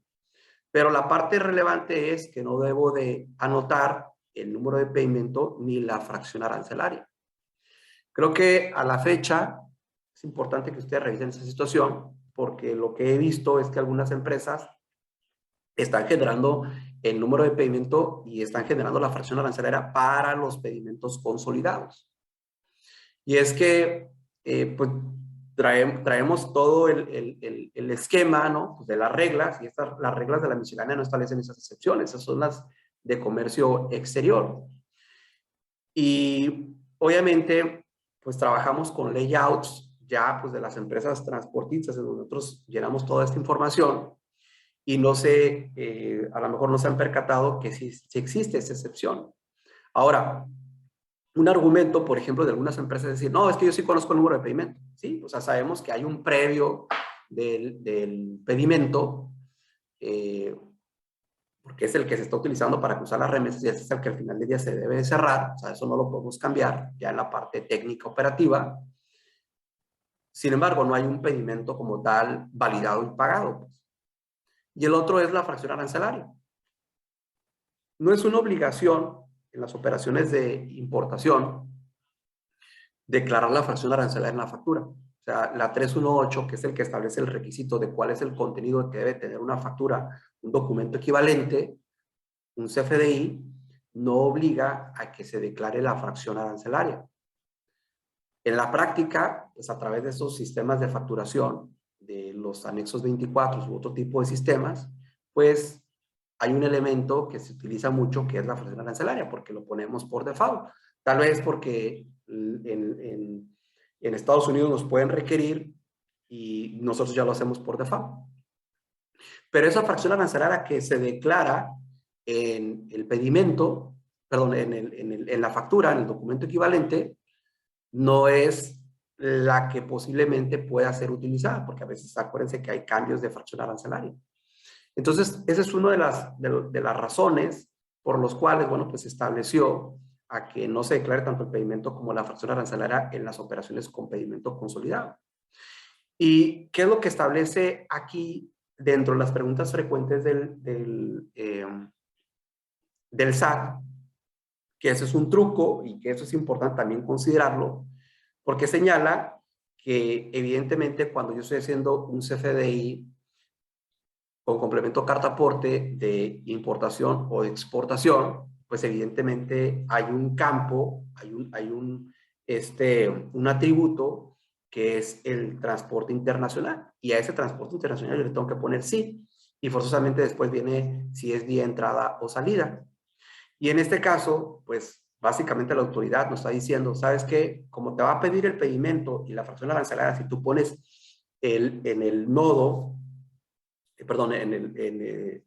Pero la parte relevante es que no debo de anotar el número de pedimento ni la fracción arancelaria. Creo que a la fecha es importante que ustedes revisen esa situación, porque lo que he visto es que algunas empresas están generando el número de pedimento y están generando la fracción arancelaria para los pedimentos consolidados. Y es que, pues, traemos todo el esquema, ¿no? Pues de las reglas, y las reglas de la miscelánea no establecen esas excepciones, esas son las de comercio exterior. Y obviamente, pues trabajamos con layouts ya, pues, de las empresas transportistas, en donde nosotros llenamos toda esta información y no sé, a lo mejor no se han percatado que sí existe esa excepción. Ahora, un argumento, por ejemplo, de algunas empresas es decir, no, es que yo sí conozco el número de pedimento. Sí, o sea, sabemos que hay un previo del pedimento, porque es el que se está utilizando para cruzar las remesas y ese es el que al final del día se debe de cerrar. O sea, eso no lo podemos cambiar ya en la parte técnica operativa. Sin embargo, no hay un pedimento como tal validado y pagado, pues. Y el otro es la fracción arancelaria. No es una obligación en las operaciones de importación declarar la fracción arancelaria en la factura. O sea, la 318, que es el que establece el requisito de cuál es el contenido que debe tener una factura, un documento equivalente, un CFDI, no obliga a que se declare la fracción arancelaria. En la práctica, pues a través de esos sistemas de facturación, de los anexos 24 u otro tipo de sistemas, pues hay un elemento que se utiliza mucho que es la fracción arancelaria, porque lo ponemos por default. Tal vez porque en Estados Unidos nos pueden requerir y nosotros ya lo hacemos por default. Pero esa fracción arancelaria que se declara en el pedimento, perdón, en la factura, en el documento equivalente, no es la que posiblemente pueda ser utilizada, porque a veces acuérdense que hay cambios de fracción arancelaria. Entonces, esa es una de las razones por las cuales, bueno, pues se estableció a que no se declare tanto el pedimento como la fracción arancelaria en las operaciones con pedimento consolidado. ¿Y qué es lo que establece aquí dentro de las preguntas frecuentes del SAT? Que eso es un truco y que eso es importante también considerarlo, porque señala que evidentemente cuando yo estoy haciendo un CFDI con complemento carta aporte de importación o de exportación, pues evidentemente hay un campo, hay un atributo que es el transporte internacional, y a ese transporte internacional yo le tengo que poner sí, y forzosamente después viene si es vía entrada o salida. Y en este caso, pues básicamente la autoridad nos está diciendo, ¿sabes qué? Como te va a pedir el pedimento y la fracción arancelaria, si tú pones en el nodo, perdón, en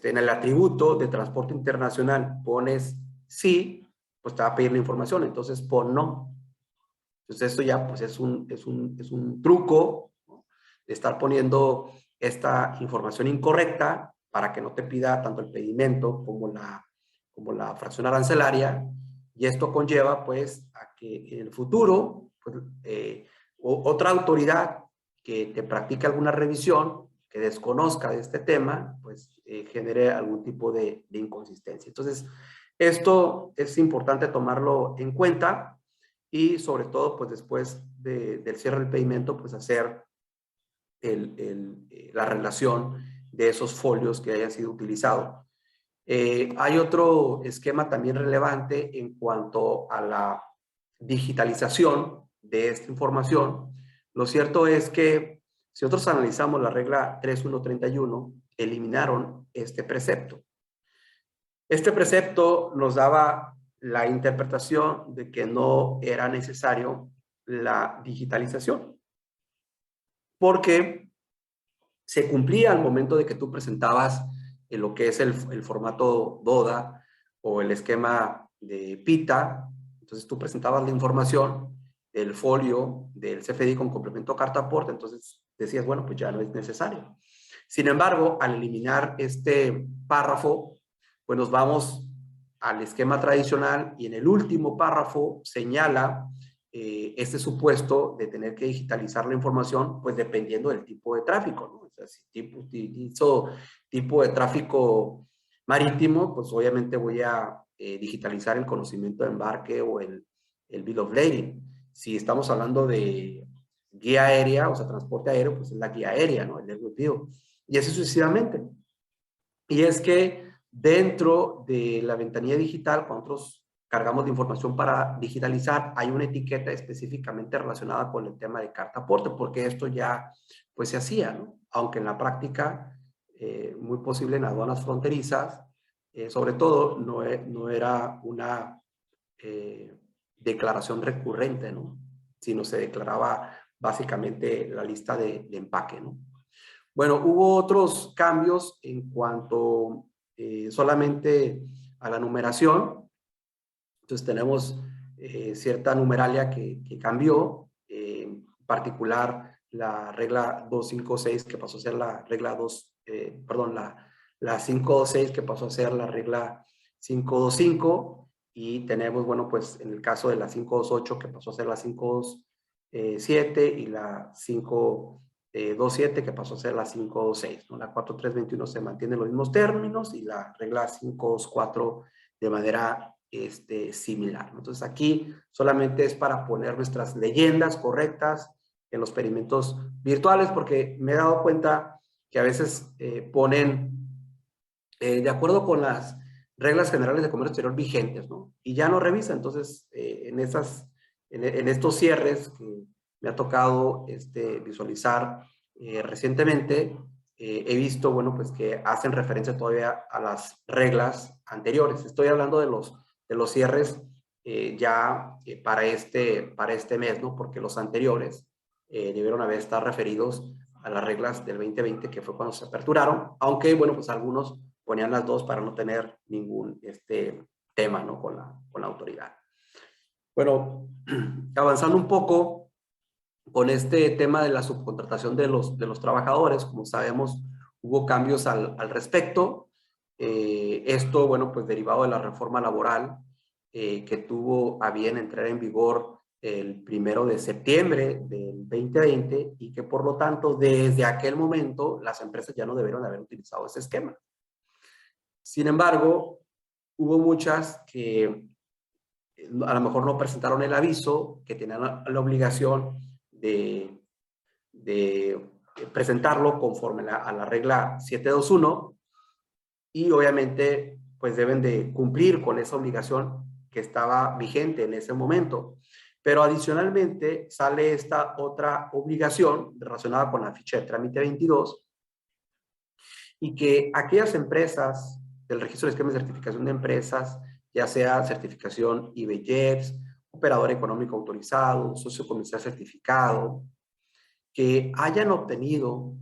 el atributo de transporte internacional, pones sí, pues te va a pedir la información, entonces pon no. Entonces esto ya pues es un truco, ¿no?, de estar poniendo esta información incorrecta para que no te pida tanto el pedimento como la fracción arancelaria, y esto conlleva pues a que en el futuro pues, otra autoridad que te practique alguna revisión, que desconozca de este tema, pues genere algún tipo de inconsistencia. Entonces, esto es importante tomarlo en cuenta y sobre todo, pues después del cierre del pedimento, pues hacer la relación de esos folios que hayan sido utilizados. Hay otro esquema también relevante en cuanto a la digitalización de esta información. Lo cierto es que si nosotros analizamos la regla 3.1.31, eliminaron este precepto. Este precepto nos daba la interpretación de que no era necesario la digitalización, porque se cumplía al momento de que tú presentabas lo que es el formato DODA o el esquema de PITA. Entonces tú presentabas la información del folio del CFDI con complemento carta aporte, entonces decías, bueno, pues ya no es necesario. Sin embargo, al eliminar este párrafo, pues nos vamos al esquema tradicional y en el último párrafo señala este supuesto de tener que digitalizar la información, pues dependiendo del tipo de tráfico, ¿no? O sea, si tipo de tráfico marítimo, pues obviamente voy a digitalizar el conocimiento de embarque o el bill of lading. Si estamos hablando de guía aérea, o sea, transporte aéreo, pues es la guía aérea, ¿no? El desglutido. Y así sucesivamente. Y es que dentro de la ventanilla digital, cuando nosotros cargamos de información para digitalizar, hay una etiqueta específicamente relacionada con el tema de carta aporte, porque esto ya pues se hacía, ¿no? Aunque en la práctica, muy posible en aduanas fronterizas, sobre todo no era una declaración recurrente, ¿no? Sino se declaraba básicamente la lista de empaque, ¿no? Bueno, hubo otros cambios en cuanto solamente a la numeración. Entonces tenemos cierta numeralia que cambió, en particular la regla 256 que pasó a ser la regla 526 que pasó a ser la regla 525, y tenemos, bueno, pues en el caso de la 528 que pasó a ser la 527 y la 527 que pasó a ser la 526, ¿no? La 4321 se mantienen los mismos términos y la regla 524 de manera similar. Entonces aquí solamente es para poner nuestras leyendas correctas en los experimentos virtuales, porque me he dado cuenta que a veces ponen de acuerdo con las reglas generales de comercio exterior vigentes, ¿no? Y ya no revisan. Entonces en estos cierres que me ha tocado visualizar recientemente, he visto, bueno, pues que hacen referencia todavía a las reglas anteriores. Estoy hablando de los cierres ya para este mes, ¿no? Porque los anteriores debieron haber estado referidos a las reglas del 2020, que fue cuando se aperturaron, aunque, bueno, pues algunos ponían las dos para no tener ningún tema, ¿no? con la autoridad. Bueno, avanzando un poco con este tema de la subcontratación de los trabajadores, como sabemos, hubo cambios al respecto. Esto, bueno, pues derivado de la reforma laboral que tuvo a bien entrar en vigor el 1 de septiembre del 2020, y que por lo tanto desde aquel momento las empresas ya no debieron haber utilizado ese esquema. Sin embargo, hubo muchas que a lo mejor no presentaron el aviso, que tenían la obligación de presentarlo conforme a la regla 721, y obviamente pues deben de cumplir con esa obligación que estaba vigente en ese momento. Pero adicionalmente sale esta otra obligación relacionada con la ficha de trámite 22, y que aquellas empresas del registro de esquemas de certificación de empresas, ya sea certificación IBEJEPS, operador económico autorizado, socio comercial certificado, que hayan obtenido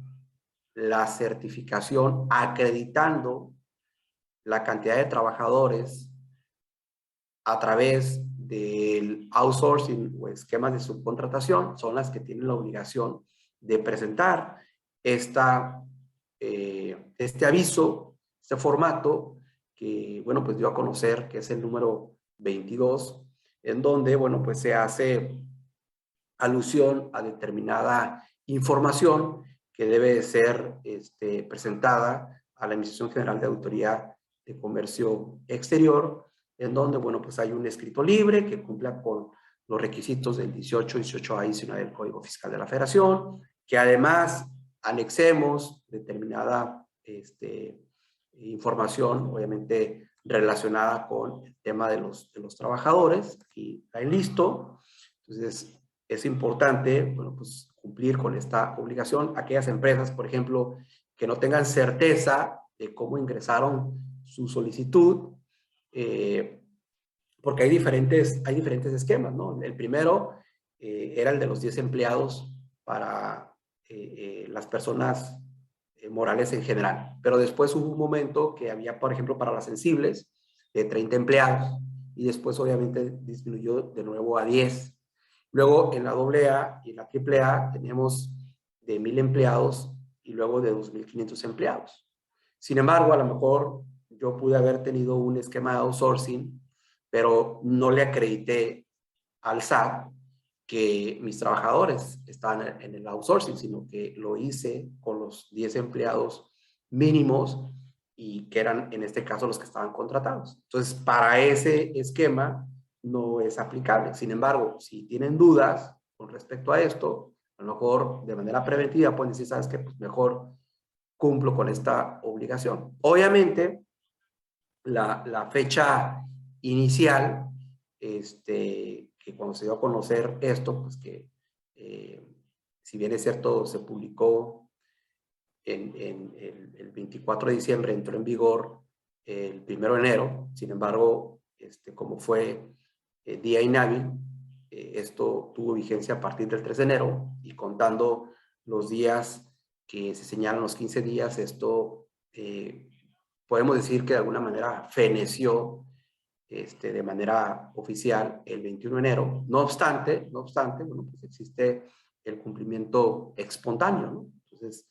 la certificación acreditando la cantidad de trabajadores a través del outsourcing o esquemas de subcontratación, son las que tienen la obligación de presentar este aviso, este formato que, bueno, pues dio a conocer, que es el número 22, en donde, bueno, pues se hace alusión a determinada información que debe ser presentada a la Administración General de Auditoría de Comercio Exterior, en donde, bueno, pues hay un escrito libre que cumpla con los requisitos del 18A y 19 del Código Fiscal de la Federación, que además anexemos determinada información, obviamente relacionada con el tema de los trabajadores. Aquí está listo. Entonces, es importante, bueno, pues cumplir con esta obligación. Aquellas empresas, por ejemplo, que no tengan certeza de cómo ingresaron su solicitud, porque hay diferentes esquemas, ¿no? El primero era el de los 10 empleados para las personas morales en general, pero después hubo un momento que había, por ejemplo, para las sensibles, de 30 empleados, y después obviamente disminuyó de nuevo a 10. Luego en la AA y en la AAA tenemos de 1000 empleados y luego de 2500 empleados. Sin embargo, a lo mejor yo pude haber tenido un esquema de outsourcing, pero no le acredité al SAT que mis trabajadores estaban en el outsourcing, sino que lo hice con los 10 empleados mínimos y que eran en este caso los que estaban contratados. Entonces, para ese esquema no es aplicable. Sin embargo, si tienen dudas con respecto a esto, a lo mejor de manera preventiva pueden decir, ¿sabes qué? Pues mejor cumplo con esta obligación. Obviamente, la fecha inicial, que cuando se dio a conocer esto, pues que si bien es cierto, se publicó en el 24 de diciembre, entró en vigor el 1 de enero, sin embargo, como fue día inhábil, esto tuvo vigencia a partir del 3 de enero y contando los días que se señalan, los 15 días, esto podemos decir que de alguna manera feneció de manera oficial el 21 de enero. No obstante, bueno, pues existe el cumplimiento espontáneo, ¿no? Entonces,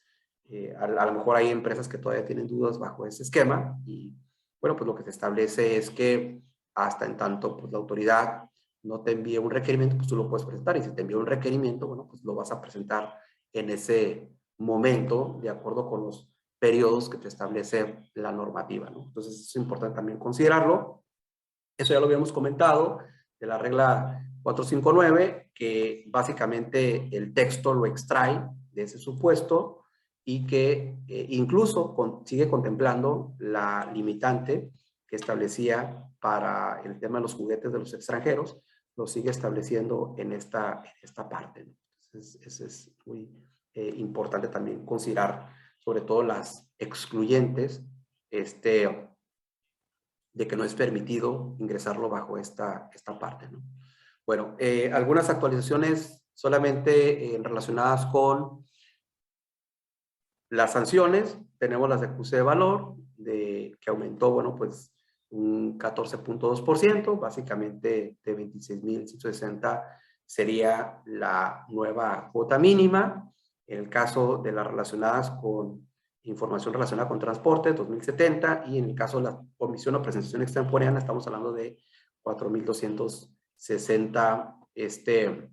a lo mejor hay empresas que todavía tienen dudas bajo ese esquema y, bueno, pues lo que se establece es que hasta en tanto pues, la autoridad no te envíe un requerimiento, pues tú lo puedes presentar, y si te envía un requerimiento, bueno, pues lo vas a presentar en ese momento de acuerdo con los periodos que te establece la normativa, ¿no? Entonces es importante también considerarlo. Eso ya lo habíamos comentado, de la regla 459, que básicamente el texto lo extrae de ese supuesto y que incluso sigue contemplando la limitante que establecía para el tema de los juguetes de los extranjeros, lo sigue estableciendo en esta parte, ¿no? Entonces, eso es muy importante también considerar, sobre todo las excluyentes, de que no es permitido ingresarlo bajo esta parte, ¿no? Bueno, algunas actualizaciones solamente relacionadas con las sanciones. Tenemos las de acuse de valor, que aumentó, bueno, pues un 14.2%, básicamente de 26.160 sería la nueva cuota mínima. En el caso de las relacionadas con información relacionada con transporte, 2.070, y en el caso de la omisión o presentación extemporánea estamos hablando de 4.260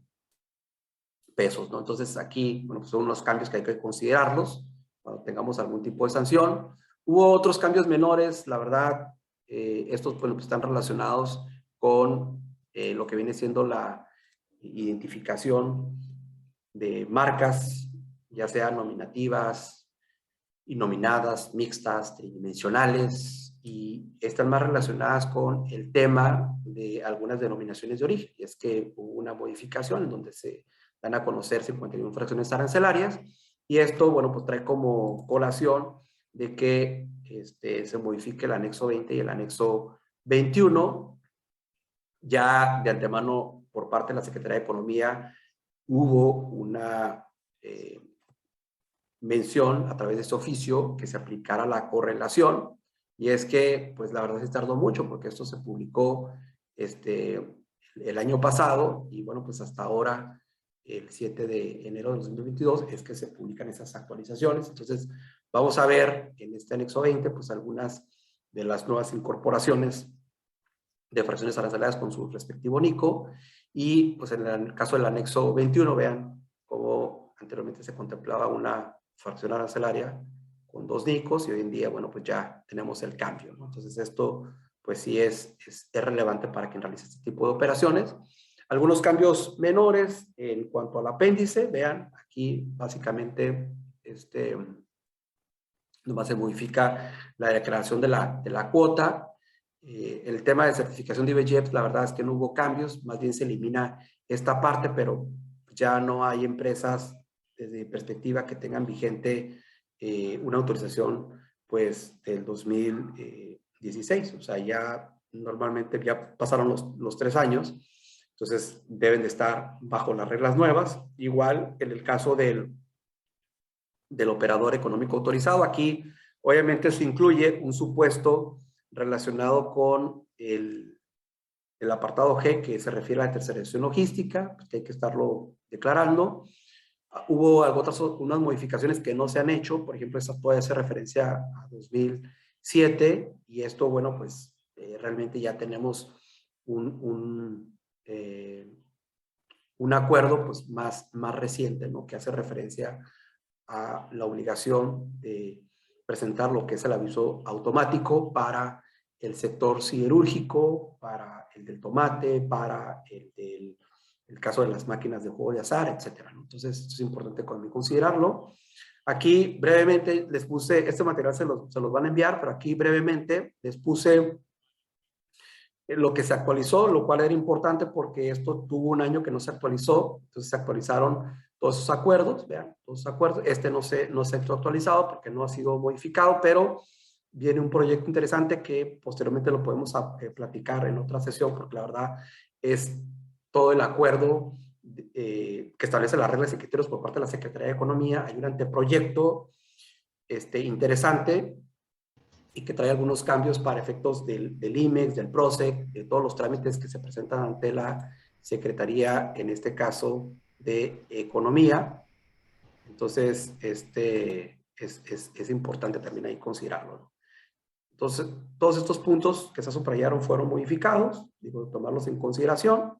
pesos, ¿no? Entonces aquí, bueno, pues son unos cambios que hay que considerarlos cuando tengamos algún tipo de sanción. Hubo otros cambios menores, la verdad, estos, bueno, pues están relacionados con lo que viene siendo la identificación de marcas, ya sean nominativas, y nominadas, mixtas, tridimensionales, y están más relacionadas con el tema de algunas denominaciones de origen. Y es que hubo una modificación en donde se dan a conocer 51 fracciones arancelarias, y esto, bueno, pues trae como colación de que se modifique el anexo 20 y el anexo 21. Ya de antemano, por parte de la Secretaría de Economía, hubo una mención a través de este oficio que se aplicara la correlación, y es que, pues la verdad se tardó mucho porque esto se publicó el año pasado, y bueno, pues hasta ahora, el 7 de enero de 2022, es que se publican esas actualizaciones. Entonces, vamos a ver en este anexo 20, pues algunas de las nuevas incorporaciones de fracciones arancelarias con su respectivo NICO, y pues en el caso del anexo 21, vean cómo anteriormente se contemplaba una fracción arancelaria con 2 NICOs, y hoy en día, bueno, pues ya tenemos el cambio, ¿no? Entonces esto, pues sí es relevante para quien realice este tipo de operaciones. Algunos cambios menores en cuanto al apéndice, vean, aquí básicamente nomás se modifica la declaración de la cuota. El tema de certificación de IBGEPS, la verdad es que no hubo cambios, más bien se elimina esta parte, pero ya no hay empresas desde mi perspectiva que tengan vigente una autorización pues del 2016, o sea, ya normalmente ya pasaron los 3 años, entonces deben de estar bajo las reglas nuevas. Igual en el caso del operador económico autorizado, aquí obviamente se incluye un supuesto relacionado con el apartado G, que se refiere a la tercerización logística, pues que hay que estarlo declarando. Hubo unas modificaciones que no se han hecho, por ejemplo, esta puede hacer referencia a 2007, y esto, bueno, pues realmente ya tenemos un acuerdo pues más reciente, ¿no? Que hace referencia a la obligación de presentar lo que es el aviso automático para el sector siderúrgico, para el del tomate, para el caso de las máquinas de juego de azar, etcétera, ¿no? Entonces, esto es importante considerarlo. Aquí brevemente les puse, este material se los van a enviar, pero aquí brevemente les puse lo que se actualizó, lo cual era importante porque esto tuvo un año que no se actualizó, entonces se actualizaron todos esos acuerdos, vean, todos esos acuerdos. No se ha actualizado porque no ha sido modificado, pero viene un proyecto interesante que posteriormente lo podemos platicar en otra sesión, porque la verdad es todo el acuerdo que establece las reglas y criterios por parte de la Secretaría de Economía. Hay un anteproyecto interesante y que trae algunos cambios para efectos del IMEX, del PROSEC, de todos los trámites que se presentan ante la Secretaría, en este caso, de Economía. Entonces, es importante también ahí considerarlo, ¿no? Entonces, todos estos puntos que se subrayaron fueron modificados, digo, tomarlos en consideración,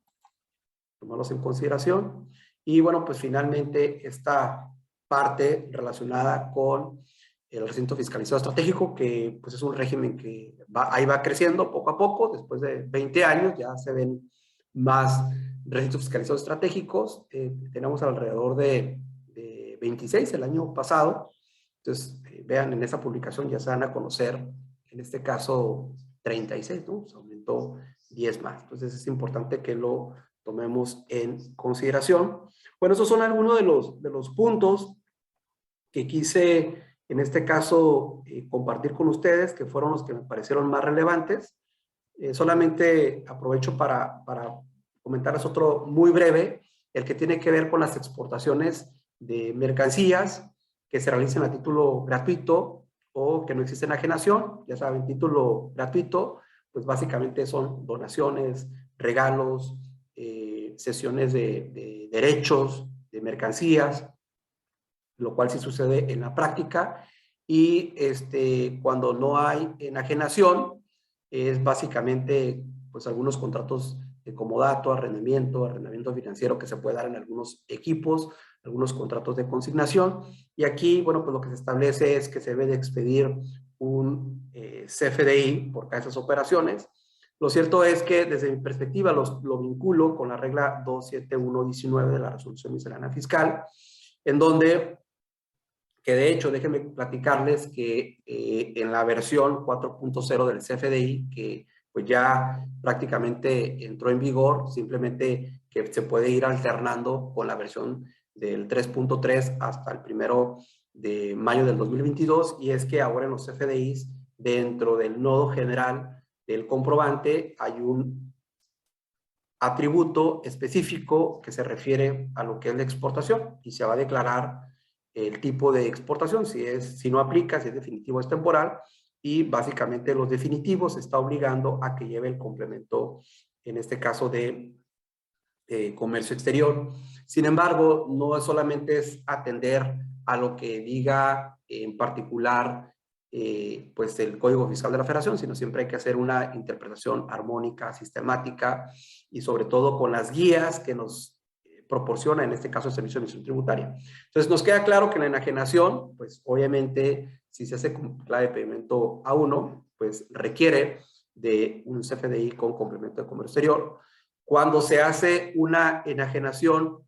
y bueno, pues finalmente esta parte relacionada con el recinto fiscalizado estratégico, que pues es un régimen que ahí va creciendo poco a poco. Después de 20 años ya se ven más recintos fiscalizados estratégicos. Tenemos alrededor de 26 el año pasado. Entonces, vean, en esa publicación ya se van a conocer, en este caso, 36, ¿no? Se aumentó 10 más. Entonces, es importante que lo tomemos en consideración. Bueno, esos son algunos de los puntos que quise, en este caso, compartir con ustedes, que fueron los que me parecieron más relevantes. Solamente aprovecho para comentarles otro muy breve, el que tiene que ver con las exportaciones de mercancías que se realicen a título gratuito o que no existe enajenación. Ya saben, título gratuito, pues básicamente son donaciones, regalos, cesiones de derechos, de mercancías, lo cual sí sucede en la práctica. Y cuando no hay enajenación, es básicamente pues algunos contratos de comodato, arrendamiento financiero que se puede dar en algunos equipos, algunos contratos de consignación. Y aquí, bueno, pues lo que se establece es que se debe de expedir un CFDI por cada de esas operaciones. Lo cierto es que desde mi perspectiva lo vinculo con la regla 27119 de la resolución miscelánea fiscal, en donde, que de hecho, déjenme platicarles que en la versión 4.0 del CFDI, que pues ya prácticamente entró en vigor, simplemente que se puede ir alternando con la versión del 3.3 hasta el 1 de mayo del 2022, y es que ahora en los CFDIs, dentro del nodo general del comprobante, hay un atributo específico que se refiere a lo que es la exportación, y se va a declarar el tipo de exportación, si no aplica, si es definitivo o es temporal, y básicamente los definitivos está obligando a que lleve el complemento, en este caso de comercio exterior. Sin embargo, no solamente es atender a lo que diga en particular pues el Código Fiscal de la Federación, sino siempre hay que hacer una interpretación armónica, sistemática, y sobre todo con las guías que nos proporciona, en este caso, el Servicio de Administración Tributaria. Entonces, nos queda claro que la enajenación, pues obviamente, si se hace con clave de pedimento A1, pues requiere de un CFDI con complemento de comercio exterior. Cuando se hace una enajenación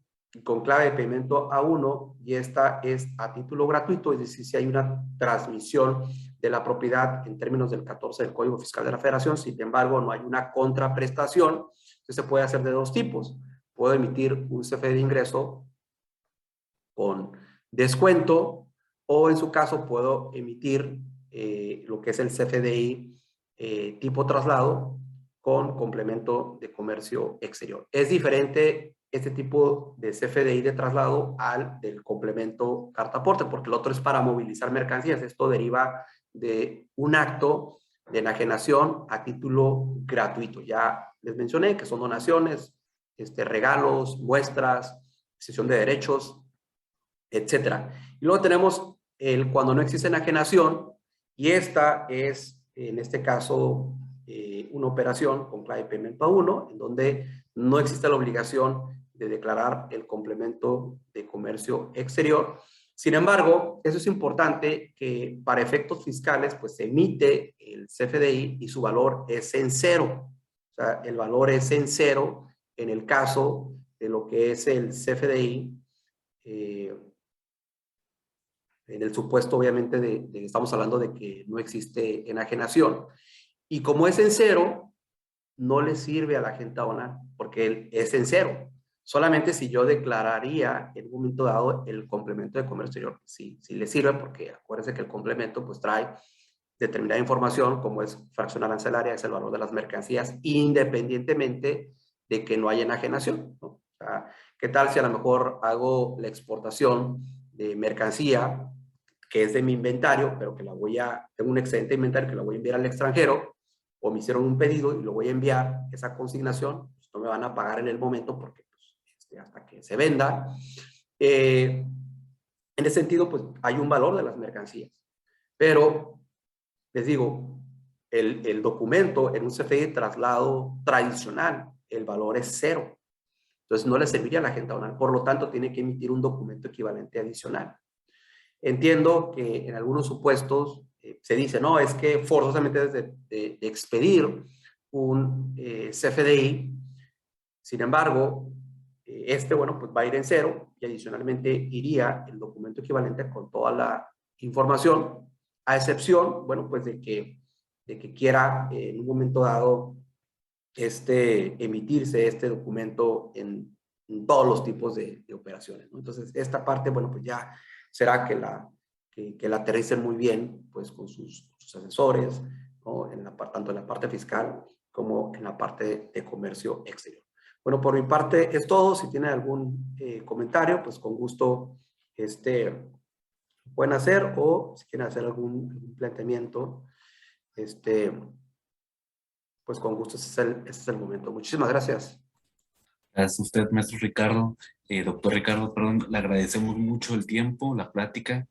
con clave de pedimento A1, y esta es a título gratuito, es decir, si hay una transmisión de la propiedad en términos del 14 del Código Fiscal de la Federación, sin embargo, no hay una contraprestación, entonces se puede hacer de dos tipos. Puedo emitir un CFDI de ingreso con descuento, o en su caso puedo emitir lo que es el CFDI tipo traslado con complemento de comercio exterior. Es diferente este tipo de CFDI de traslado al del complemento carta aporte, porque el otro es para movilizar mercancías. Esto deriva de un acto de enajenación a título gratuito. Ya les mencioné que son donaciones, regalos, muestras, cesión de derechos, etcétera. Y luego tenemos el cuando no existe enajenación, y esta es, en este caso, una operación con clave de pedimento A1, en donde no existe la obligación de declarar el complemento de comercio exterior. Sin embargo, eso es importante, que para efectos fiscales, pues se emite el CFDI y su valor es en cero. O sea, el valor es en cero en el caso de lo que es el CFDI, en el supuesto, obviamente, de estamos hablando de que no existe enajenación. Y como es en cero, no le sirve a la agente aduanal, porque él es en cero. Solamente si yo declararía en un momento dado el complemento de comercio exterior, sí le sirve, porque acuérdense que el complemento pues trae determinada información, como es fracción arancelaria, es el valor de las mercancías, independientemente de que no haya enajenación, ¿no? O sea, ¿qué tal si a lo mejor hago la exportación de mercancía que es de mi inventario, pero que tengo un excedente de inventario que la voy a enviar al extranjero, o me hicieron un pedido y lo voy a enviar, esa consignación, pues no me van a pagar en el momento, porque pues, hasta que se venda. En ese sentido, pues hay un valor de las mercancías, pero les digo, el documento en un CFDI de traslado tradicional, el valor es cero. Entonces no le serviría a la agente aduanal, por lo tanto tiene que emitir un documento equivalente adicional. Entiendo que en algunos supuestos se dice, no, es que forzosamente debes de expedir un CFDI. Sin embargo, bueno, pues va a ir en cero, y adicionalmente iría el documento equivalente con toda la información, a excepción, bueno, pues de que quiera en un momento dado emitirse este documento en todos los tipos de operaciones, ¿no? Entonces, esta parte, bueno, pues ya será que la aterricen muy bien, pues con sus asesores, ¿no? Tanto en la parte fiscal como en la parte de comercio exterior. Bueno, por mi parte es todo. Si tienen algún comentario, pues con gusto pueden hacer, o si quieren hacer algún planteamiento, pues con gusto ese es el momento. Muchísimas gracias. Gracias a usted, maestro Ricardo, doctor Ricardo, perdón, le agradecemos mucho el tiempo, la plática,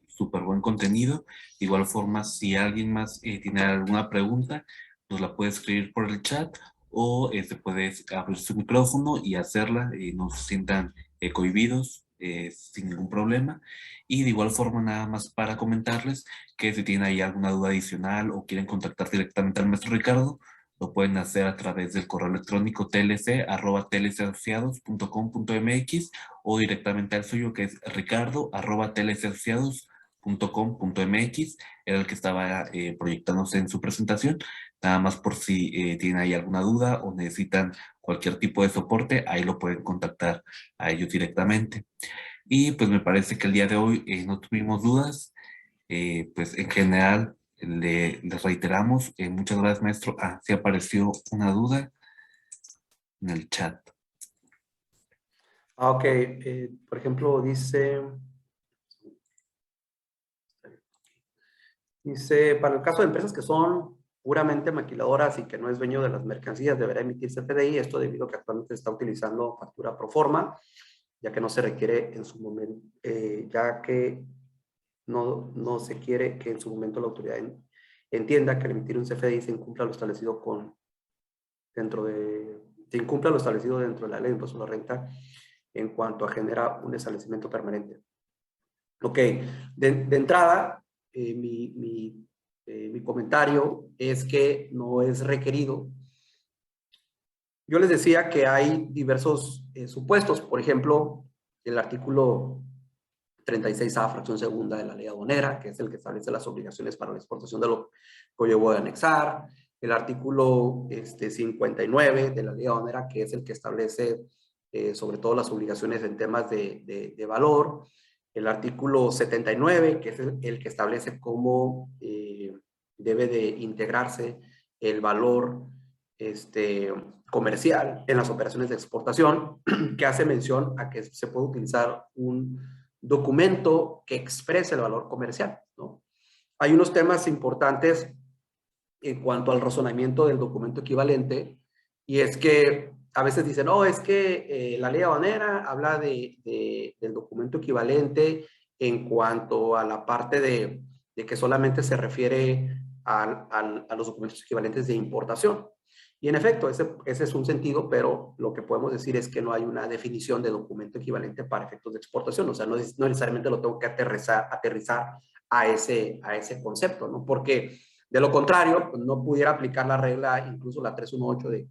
súper buen contenido. De igual forma, si alguien más tiene alguna pregunta, nos la puede escribir por el chat, o se puede abrir su micrófono y hacerla, no se sientan cohibidos, sin ningún problema. Y de igual forma, nada más para comentarles que si tienen ahí alguna duda adicional o quieren contactar directamente al maestro Ricardo, lo pueden hacer a través del correo electrónico tlc@tlcasociados.com.mx, o directamente al suyo, que es ricardo@tlcasociados.com.mx. Era el que estaba proyectándose en su presentación. Nada más por si tienen ahí alguna duda o necesitan cualquier tipo de soporte, ahí lo pueden contactar a ellos directamente. Y pues me parece que el día de hoy no tuvimos dudas. Pues en general les reiteramos. Muchas gracias, maestro. Ah, sí apareció una duda en el chat. Ok, por ejemplo, dice, para el caso de empresas que son puramente maquiladoras y que no es dueño de las mercancías, deberá emitir CFDI, esto debido a que actualmente se está utilizando factura pro forma, ya que no se requiere en su momento, ya que no se quiere que en su momento la autoridad entienda que al emitir un CFDI se incumpla lo establecido dentro de la ley de impuesto a la renta en cuanto a generar un establecimiento permanente. Ok, de entrada, mi comentario es que no es requerido. Yo les decía que hay diversos supuestos, por ejemplo, el artículo 36A, fracción segunda de la ley aduanera, que es el que establece las obligaciones para la exportación de lo que yo voy a anexar, el artículo 59 de la ley aduanera, que es el que establece sobre todo las obligaciones en temas de valor, el artículo 79, que es el que establece cómo debe de integrarse el valor comercial en las operaciones de exportación, que hace mención a que se puede utilizar un documento que exprese el valor comercial, ¿no? Hay unos temas importantes en cuanto al razonamiento del documento equivalente, y es que a veces dicen, no, es que la ley aduanera habla del documento equivalente en cuanto a la parte de que solamente se refiere a los documentos equivalentes de importación. Y en efecto, ese es un sentido, pero lo que podemos decir es que no hay una definición de documento equivalente para efectos de exportación. O sea, no necesariamente lo tengo que aterrizar a ese concepto, ¿no? Porque de lo contrario, pues no pudiera aplicar la regla, incluso la 318, de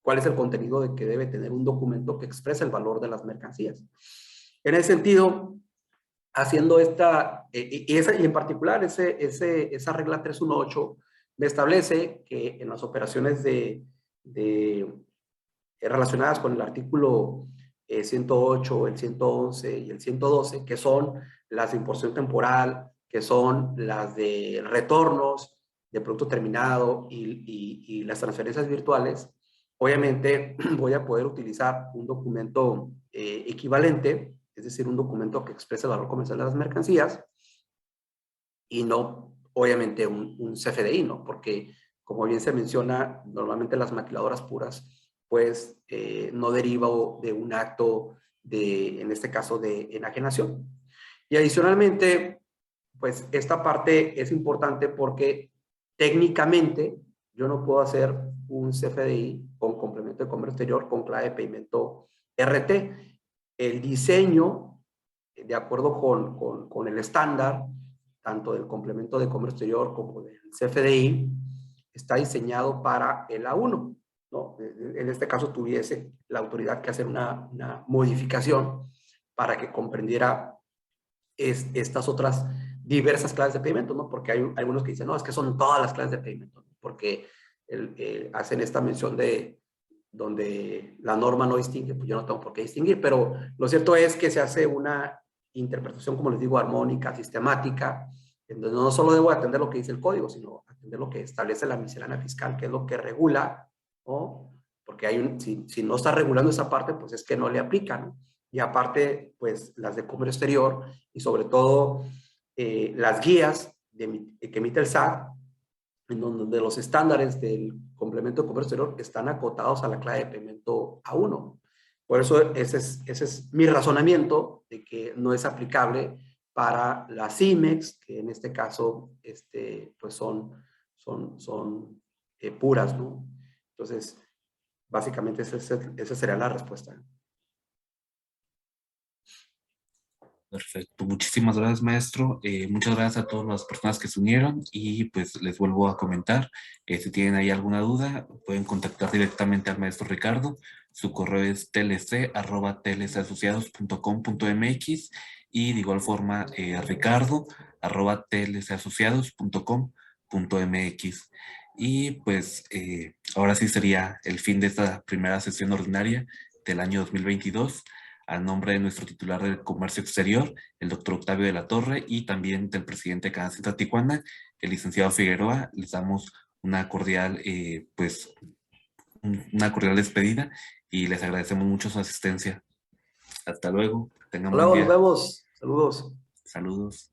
cuál es el contenido de que debe tener un documento que exprese el valor de las mercancías. En ese sentido, haciendo esta, y en particular esa regla 318 me establece que en las operaciones relacionadas con el artículo 108, el 111 y el 112, que son las de importación temporal, que son las de retornos de producto terminado y las transferencias virtuales, obviamente voy a poder utilizar un documento equivalente, es decir, un documento que exprese el valor comercial de las mercancías y no, obviamente, un CFDI, ¿no? Porque, como bien se menciona, normalmente las maquiladoras puras, pues, no deriva de un acto en este caso, de enajenación. Y adicionalmente, pues, esta parte es importante porque técnicamente yo no puedo hacer un CFDI con complemento de comercio exterior con clave de pedimento RT. El diseño, de acuerdo con el estándar, tanto del complemento de comercio exterior como del CFDI, está diseñado para el A1, ¿no? En este caso tuviese la autoridad que hacer una modificación para que comprendiera estas otras diversas clases de pedimento, ¿no? Porque hay algunos que dicen, no, es que son todas las clases de pedimento, ¿no? Porque hacen esta mención de donde la norma no distingue, pues yo no tengo por qué distinguir, pero lo cierto es que se hace una interpretación, como les digo, armónica, sistemática, en donde no solo debo atender lo que dice el código, sino atender lo que establece la miscelánea fiscal, que es lo que regula, ¿no? Porque si no está regulando esa parte, pues es que no le aplica, ¿no? Y aparte, pues las de comercio exterior y sobre todo las guías que emite el SAT, en donde los estándares del complemento de comercio exterior están acotados a la clave de pedimento A1. Por eso ese es mi razonamiento de que no es aplicable para las CIMEX, que en este caso pues son puras, ¿no? Entonces, básicamente esa sería la respuesta. Perfecto, muchísimas gracias, maestro. Muchas gracias a todas las personas que se unieron y pues les vuelvo a comentar, si tienen ahí alguna duda, pueden contactar directamente al maestro Ricardo. Su correo es tlc@tlsasociados.com.mx y de igual forma ricardo@tlsasociados.com.mx. Y pues ahora sí sería el fin de esta primera sesión ordinaria del año 2022. a nombre de nuestro titular de Comercio Exterior, el doctor Octavio de la Torre, y también del presidente de Canal Central Tijuana, el licenciado Figueroa, les damos una cordial, una cordial despedida y les agradecemos mucho su asistencia. Hasta luego. Tengan buen Hola, nos día. vemos. Saludos. Saludos.